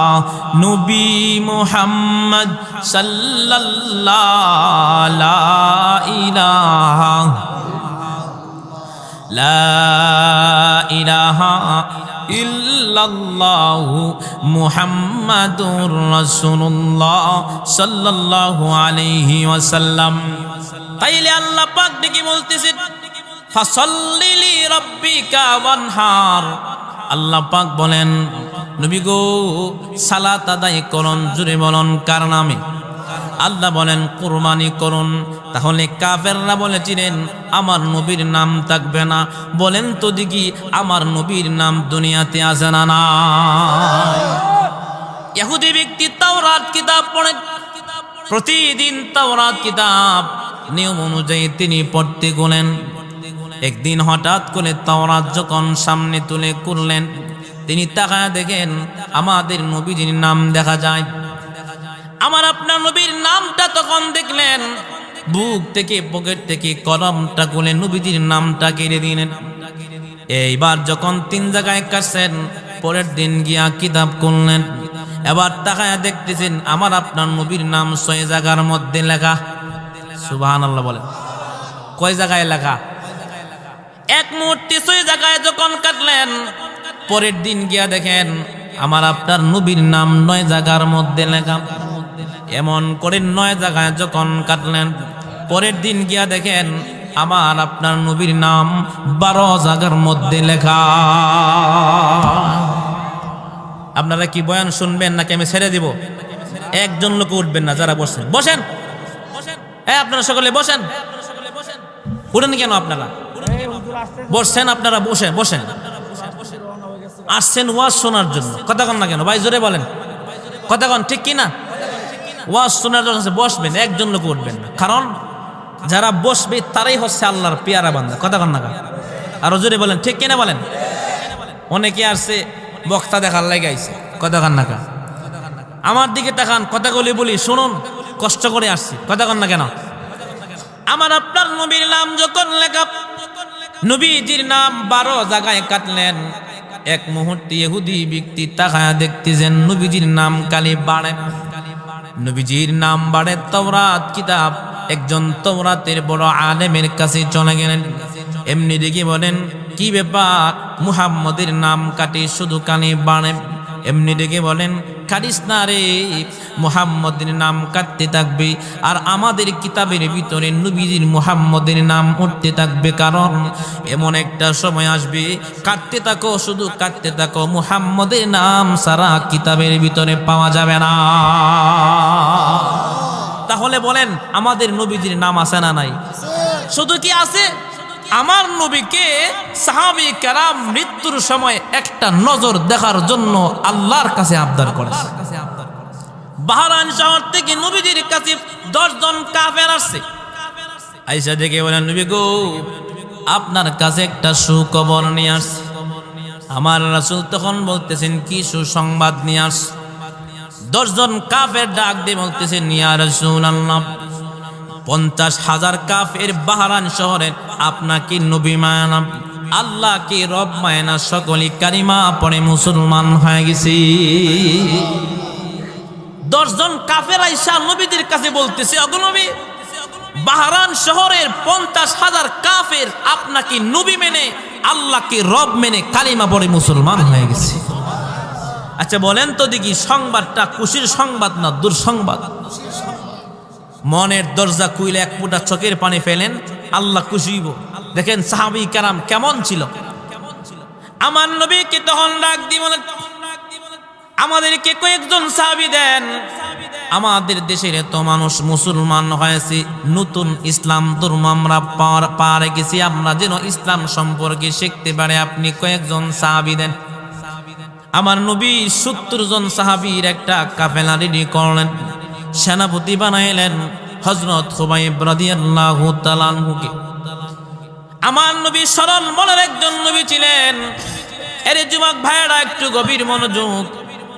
নবী মুহাম্মদ সাল্লাল্লাহু লা ইলাহা লা ইলাহা ইল্লাল্লাহু মুহাম্মাদুর রাসূলুল্লাহ সাল্লাল্লাহু আলাইহি ওয়াসাল্লাম। তাইলে আল্লাহ পাক দেখি বলতেছেন, ফাসাল্লি লি রাব্বিকা ওয়ানহার। আল্লাহ পাক বলেন, নবী গো সালাত আদায় করুন, জোরে বলুন কার নামে? আল্লাহ বলেন কুরবানি করুন। তাহলে কাফেররা বলেছিলেন আমার নবীর নাম থাকবে না। বলেন তো দেখি আমার নবীর নাম দুনিয়াতে আছে না নাই? ইহুদি ব্যক্তি তাওরাত কিতাব পড়েন, প্রতিদিন তাওরাত কিতাব নিয়ম অনুযায়ী তিনি পড়তে গেলেন। একদিন হঠাৎ করে তাওরাত যখন সামনে তুলে করলেন, তিনি তাকায় দেখেন আমাদের নবীজির নাম দেখা যায়। আমার আপনার নবীর নামটা তখন দেখলেন, বুক থেকে পকেট থেকে কলমটা খুলে নবীজির নামটা কেড়ে দিলেন। এইবার যখন 3 জায়গায় কাটছেন, পরের দিন গিয়া কিতাব করলেন। এবার তাকায় দেখতেছেন আমার আপনার নবীর নাম 6 জায়গার মধ্যে লেখা। সুবহানাল্লাহ বলেন। কয় জায়গায় লেখা? এক মুহূর্তে 6 জায়গায় যখন কাটলেন, পরের দিন গিয়া দেখেন আমার আপনার নবীর নাম 9 জায়গার মধ্যে লেখা। এমন করে 9 জায়গায় যখন কাটলেন, পরের দিন গিয়া দেখেন আমার আপনার নবীর নাম 12 জায়গার মধ্যে লেখা। আপনারা কি বয়ান শুনবেন নাকি আমি ছেড়ে দিব? একজন লোক উঠবেন না, যারা বসেন বসেন। আপনারা সকলে বসেন। উঠেন কেন? আপনারা বসছেন, আপনারা বসেন। আসছেন ওয়াজ শোনার জন্য, কথা কন না কেন ভাই? জোরে বলেন, কথা কন ঠিক কিনা? ওয়াজ শোনার জন্য বসবেন, একজন লোক উঠবেন না। কারণ যারা বসবে তারাই হচ্ছে আল্লাহর পেয়ারা বান্দা। কথা কন না কেন? আরো জোরে বলেন ঠিক কিনা বলেন। অনেকে আসছে বক্তা দেখার লাগে আইছে। কথা কন না কেন? আমার দিকে তাকান, কথাগুলি বলি শুনুন, কষ্ট করে আসছি। কথা কন না কেন? আমার আপনার নবীর নাম যখন লেখা, নবীজির নাম 12 জায়গায় কাটলেন। এক মুহূর্তে ইহুদি ব্যক্তি তাকায়া দেখতেছেন নবীজির নাম কালি বাড়ে, নবীজির নাম বাড়ে। তাওরাত কিতাব একজন তাওরাতের বড় আলেমের কাছে চলে গেলেন। এমনি দেখি বলেন, কি ব্যাপার, মুহাম্মদের নাম কাটি শুধু কানে বাড়ে। এমনি ডেকে বলেন, কাটিস না রে, মুহাম্মদের নাম কাটতে থাকবে আর আমাদের কিতাবের ভিতরে নবীজির মুহাম্মদের নাম উঠতে থাকবে, কারণ এমন একটা সময় আসবে, কাটতে থাকো, শুধু কাটতে থাকো, মুহাম্মদের নাম সারা কিতাবের ভিতরে পাওয়া যাবে না। তাহলে বলেন, আমাদের নবীজির নাম আছে না নাই? শুধু কি আছে, আমার নবীকে সাহাবী কেরাম মৃত্যুর সময় একটা নজর দেখার জন্য আল্লাহর কাছে আবদার করেছে। বাহরাইন শহর থেকে নবীজির কাছে 10 জন কাফের আসছে। আয়েশা দেখে বলেন, নবী গো, আপনার কাছে একটা সুখবর নিয়ে আসছে। আমার রাসূল তখন বলতেছেন, কি সুসংবাদ নিয়ে আসছে? 10 জন কাফের ডাক দিয়ে বলতেছেন, ইয়া রাসূলুল্লাহ, 50,000 কাফের বাহরাইন শহরের আপনাকে নবী মানা, আল্লাহকে রব মানা, সকলে কালিমা পড়ে মুসলমান হয়ে গেছে। 10 জন কাফের আইসা নবীদের কাছে বলতেছে, ওগো নবী, বাহরাইন শহরের 50,000 কাফের আপনাকে নবী মেনে, আল্লাহকে রব মেনে কালিমা পড়ে মুসলমান হয়ে গেছে। আচ্ছা বলেন তো দেখি, সংবাদটা খুশির সংবাদ না দুঃসংবাদ? মনের দরজা খুইলে এক ফোঁটা চোখের পানি ফেলেন, আল্লাহ খুশি হইব। দেখেন সাহাবী কেরাম কেমন ছিল। আমার নবীকে তখন ডাক দিয়ে বলেন, আমাদেরকে কয়েকজন সাহাবী দেন, আমাদের দেশের এত মানুষ মুসলমান হয়েছে, নতুন ইসলাম ধর্ম আমরা পারে গেছি, আমরা যেন ইসলাম সম্পর্কে শিখতে পারে, আপনি কয়েকজন সাহাবী দেন। আমার নবী 70 জন সাহাবীর একটা কাফেলা রেডি করলেন, সেনাপতি বানাইলেন হযরত খুবাইব রাদিয়াল্লাহু তাআলা আনহুকে। আমার নবী সরল মনের একজন নবী ছিলেন। এর যুবক ভাইরা একটু গভীর মনোযোগ,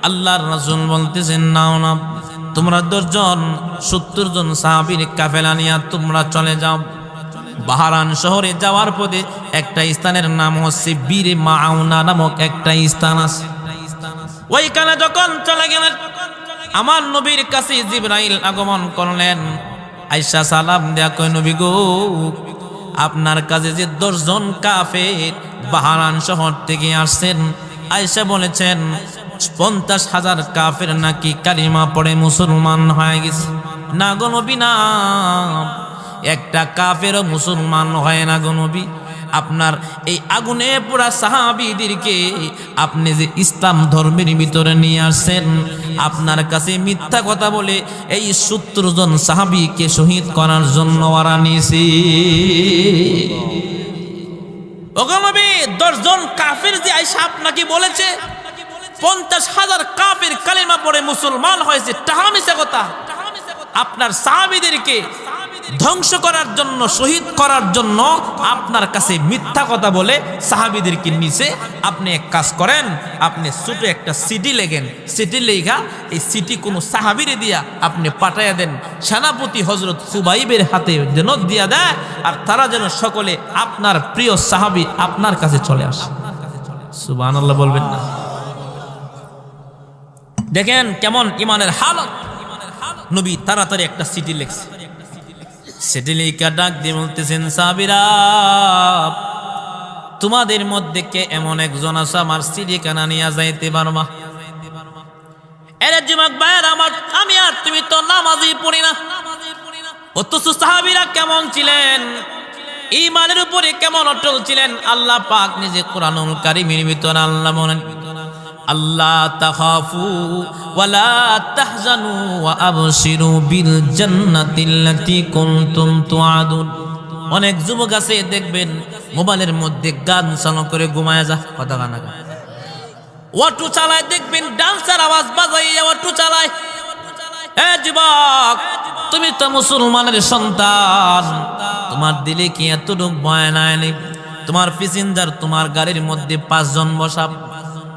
আল্লাহর রাসূল বলতেছেন, নাও না, তোমরা 10 জন 70 জন সাহাবীর কাফেলা নিয়ে তোমরা চলে যাও। বাহরাইন শহরে যাওয়ার পথে একটা স্থানের নাম হচ্ছে বীর মাউনা নামক একটা স্থান আছে। ওইখানে যখন চলে গেলেন, আমার নবীর কাছে জিবরাইল আগমন করলেন। আয়েশা সালাম দেয়া কই, নবী গো, আপনার কাছে যে 10 জন কাফের বাহরাইন শহর থেকে আসছেন, আয়েশা বলেছেন 50,000 কাফের নাকি কালিমা পড়ে মুসলমান হয়ে গেছে। না গো নবী, না, একটা কাফেরও মুসলমান হয় না গো নবী। আপনার এই আগুনে পুরা সাহাবীদেরকে আপনি যে ইসলাম ধর্মের ভিতরে নিয়ে আসছেন, আপনার কাছে মিথ্যা কথা বলে এই 70 জন সাহাবীকে শহীদ করার জন্য ওরা নিয়েছে। ওগো নবী, 10 জন কাফের যে আয়েশা আপনাকে বলেছে 50,000 কাফের কালিমা পড়ে মুসলমান হয়েছে, তাহা মিথ্যা কথা। আপনার সাহাবীদেরকে ধ্বংস করার জন্য, শহীদ করার জন্য আপনার কাছে মিথ্যা কথা বলে সাহাবীদেরকে নিচে। আপনি এক কাজ করেন, আপনি ছোট একটা সিটি লেখেন, সিটি লেখা এই সিটি কোনো সাহাবীরে দিয়া আপনি পাঠাইয়া দেন, সেনাপতি হযরত খুবাইবের হাতে যেন দিয়া দেয়, আর তারা যেন সকলে আপনার প্রিয় সাহাবী আপনার কাছে চলে আসে। সুবহানাল্লাহ বলবেন না? দেখেন কেমন ইমানের হালত। নবী তাড়াতাড়ি একটা সিটি লিখছে, সিটি লিখা ডাক দিয়ে বলতেছেন, সাহাবীরা, তোমাদের মধ্যে কে এমন একজন আছে আমার সিটি কানা নিয়ে যাইতে পারবা? এর যুবক ভাইয়ের আমার, আমি আর তুমি তো নামাজই পড়ি না, অথচ সাহাবীরা কেমন ছিলেন, ঈমানের উপরে কেমন অটল ছিলেন। আল্লাহ পাক নিজে কোরআনুল কারীমের ভিতরে আল্লাহ বলেন, আল্লাহ তাখাফু ওয়ালা তাহজানু ওয়া আবশিরু বিল জান্নাতিল্লাতী কুনতুম তুআদুন। অনেক যুবক আছে দেখবেন মোবাইলের মধ্যে গান চালু করে ঘুমায় যা, কথা গানা গায়, অটো চালায়, দেখবেন ডান্সার আওয়াজ বাজাইয়া অটো চালায়। এ যুবক, তুমি তো মুসলমানের সন্তান, তোমার দিলে কি এতটুকু ভয় নাই? তোমার প্যাসেঞ্জার তোমার গাড়ির মধ্যে 5 জন বসা,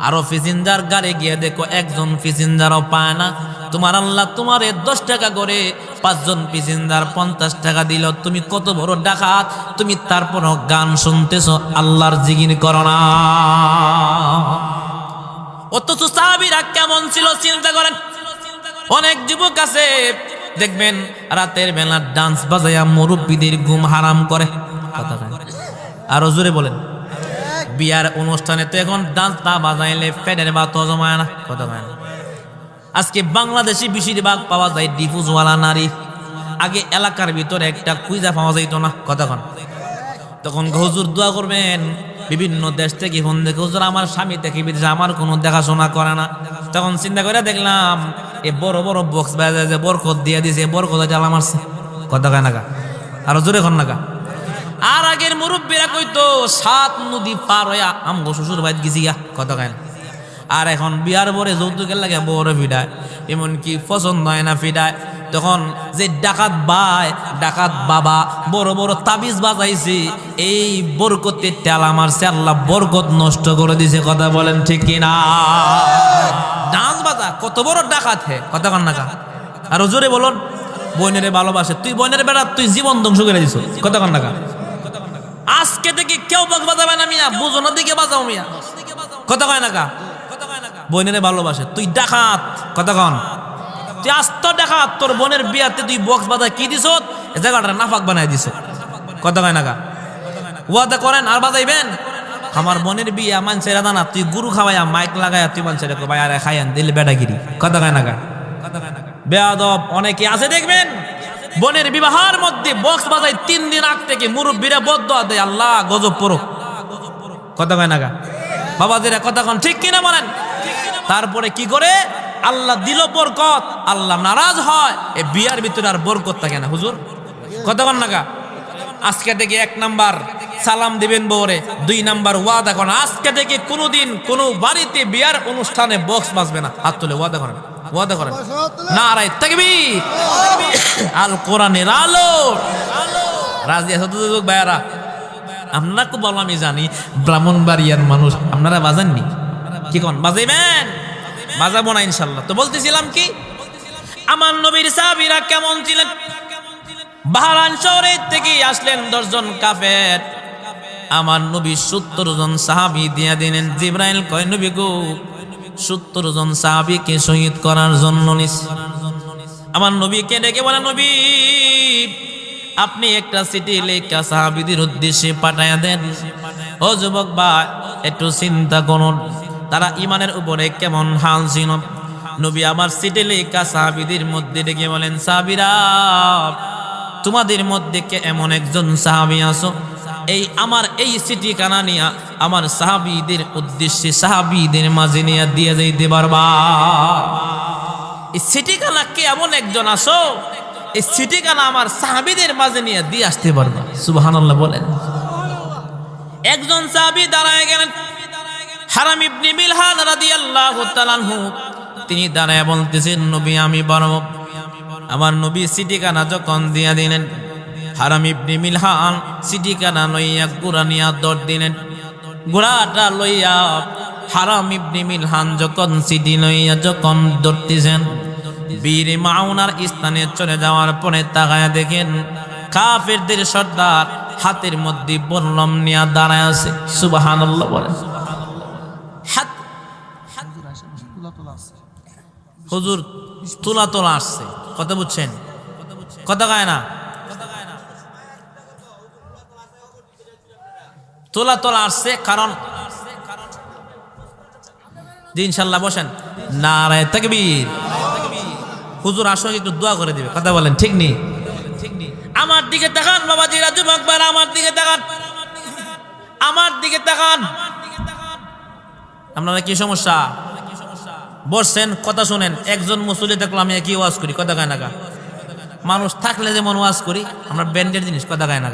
আরো প্যাসেঞ্জার গাড়ি গিয়ে দেখো একজন প্যাসেঞ্জারও পায় না। তোমার আল্লাহ তোমারে 10 টাকা করে 5 জন প্যাসেঞ্জার 50 টাকা দিল, তুমি কত বড় ডাকাত, তুমি তারপরও গান শুনতেছো, আল্লাহর জিকির করো না। অথচ সাহাবীরা কেমন ছিল চিন্তা করেন। অনেক যুবক আছে দেখবেন রাতের বেলা ডান্স বাজায়া মুরব্বীদের ঘুম হারাম করে। কথা কয় আরো জোরে বলেন। বিয়ার অনুষ্ঠানে তো এখন ডান্স না বাজাইলে ফেডের ভাত জমায় না। কথা কয় না। আজকে বাংলাদেশে বেশিরভাগ পাওয়া যায় ডিফুজওয়ালা নারী। আগে এলাকার ভিতরে একটা কুইজা পাওয়া যাইত না। কথা কন। তখন হুজুর দোয়া করবেন, বিভিন্ন দেশ থেকে ফোন দেখে হুজুর আমার স্বামী থেকে বিদেশে আমার কোনো দেখাশোনা করে না। তখন চিন্তা করে দেখলাম এই বড় বড় বক্স বাজায় যে বরকত দিয়ে দিছে, বরকত জ্বালা মারছে। কথা কয় নাকা আরো জোরে কন নাকা। আর আগের মুরব্বীরা কইতো 7 নদী পার হইয়া আমগো শ্বশুর বাড়িতে গেছি গা। কথা কয় না। আর এখন বিয়ার পরে যৌতুকের লাগে বড় ফিডায়, এমনকি পছন্দ হয় না ফিডায়। তখন যে ডাকাত ভাই ডাকাত বাবা বড় বড় তাবিজ বাজাইছে, এই বরকতের টেলা মারছে, আল্লাহ বরকত নষ্ট করে দিছে। কথা বলেন ঠিক কিনা? ডান্স বাজা কত বড় ডাকাত হে। কথা কন নাকা আর জোরে বলুন। বোনেরে ভালোবাসে, তুই বোনের বেড়া তুই জীবন ধ্বংস করে দিছ। কথা কন নাকা। আজকে থেকে কেউ বক্স বাজাবে না মিয়া, বুঝো না দিকে বাজাও মিয়া। কথা কয় নাকা। বোনেরে ভালোবাসে, তুই ডাকাত। কথা কন। তুই আস্ত ডাকাত, তোর বোনের বিয়াতে তুই বক্স বাজায় কি দিছ? এ জায়গাটা নাফাক বানাই দিছ। কথা কয় নাকা। ওয়াদা করেন আর বাজাইবেন। আমার বোনের বিয়া মানছে রাধা না, তুই গুরু খাওয়াইয়া মাইক লাগাইয়া তুই মানছে রেখো ভাই আরে খাইয়ান দিলে বেটাগিরি। কথা কয় নাকা। বেয়াদব অনেকে আছে দেখবেন বোনের বিবাহের মধ্যে বক্স বাজায় 3 দিন আগ থেকে মুরব্বীরা বদদোয়া দেয়, আল্লাহ গজব পড়ুক। কথা কয় নাকা। বাবাজিরা কথা কন ঠিক কিনা বলেন। তারপরে কি করে? আল্লাহ দিল বরকত, আল্লাহ নারাজ হয়, এই বিয়ার ভিতরে আর বরকত থাকে না। হুজুর কথা কন নাকা। আজকে থেকে 1 নাম্বার সালাম দিবেন বউরে, 2 নাম্বার ওয়াদা করেন আজকে থেকে কোনোদিন কোনো বাড়িতে বিয়ার অনুষ্ঠানে বক্স বাজবে না। হাত তুলে ওয়াদা করেন, ওয়াদা করেন। নারায়ে তাকবীর। আল কোরআনের আলো। রাজি আছে তো ভাইয়ারা? আপনারা খুব ভালো আমি জানি ব্রাহ্মণবাড়িয়ার মানুষ, আপনারা বাজাননি কি কোন? বাজাইবেন? বাজাবো না ইনশাল্লাহ। তো বলতেছিলাম কি, আমার নবীর সাহাবীরা কেমন ছিলেন? বাহরাইন শহরের থেকে আসলেন 10 জন কাফের। আমার নবী 70 জন সাহাবী দিয়া দিলেন। জিবরাইল কয় নবী গো 70 জন সাহাবীকে শহীদ করার জন্য নিস। আমার নবীকে ডেকে বলেন নবী আপনি একটা চিঠি লেখা সাহাবীদের উদ্দেশ্যে পাঠায়া দেন। ও যুবক ভাই একটু চিন্তা করুন তারা ইমানের উপরে কেমন হাল ছিল। নবী আমার চিঠি লেখা সাহাবীদের মধ্যে ডেকে বলেন সাহাবীরা তোমাদের মধ্যে কে এমন একজন সাহাবী আছো এই আমার এই চিঠি কানা নিয়া আমার সাহাবীদের উদ্দেশ্যে সাহাবীদের মাঝে নিয়ে দিয়ে যাইতে পারবা? এই চিঠি কানা কে এমন একজন আছো এই চিঠি কানা আমার সাহাবীদের মাঝে নিয়ে দিয়ে আসতে পারবা? সুবহানাল্লাহ বলেন। একজন সাহাবী দাঁড়ায় গেলেন, হারাম ইবনে মিলহান রাদিয়াল্লাহু তাআলা আনহু। তিনি দাঁড়ায় বলতেছেন নবী আমি পারব। আমার নবী চিঠি কানা যখন দিয়া দিলেন, হারাম ইবনে মিলহান চিঠি কানা লইয়া ঘোড়া নিয়া দৌড় দিলেন। ঘোড়াটা লইয়া হারাম ইবনে মিলহান যখন চিঠি লইয়া যখন দৌড়তেছেন, বীর মাউনার স্থানে চলে যাওয়ার পরে তাকায়া দেখেন কাফেরদের সর্দার হাতের মধ্যে বল্লম নিয়ে দাঁড়ায় আছে। সুবহানাল্লাহ বলেন। হুজুর তুলা তোলা আসছে। কথা বুঝছেন? কথা গায় না। তোলা তোলা আসছে কারণ ইনশাল্লাহ বসেন। নারায়ে তাকবীর। হুজুর আসো একটু দোয়া করে দিবে। কথা বলেন ঠিক নেই? আমার দিকে তাকান বাবাজিরা, যুবক ভাইরা আমার দিকে তাকান, আমার দিকে তাকান। আপনারা কি সমস্যা? বসছেন কথা শুনেন। একজন মুসল্লি দেখলাম আমি কি ওয়াজ করি। কথা গায় না। মানুষ থাকলে যেমন ওয়াজ করি আমরা ব্যান্ডের জিনিস। কথা গায় না।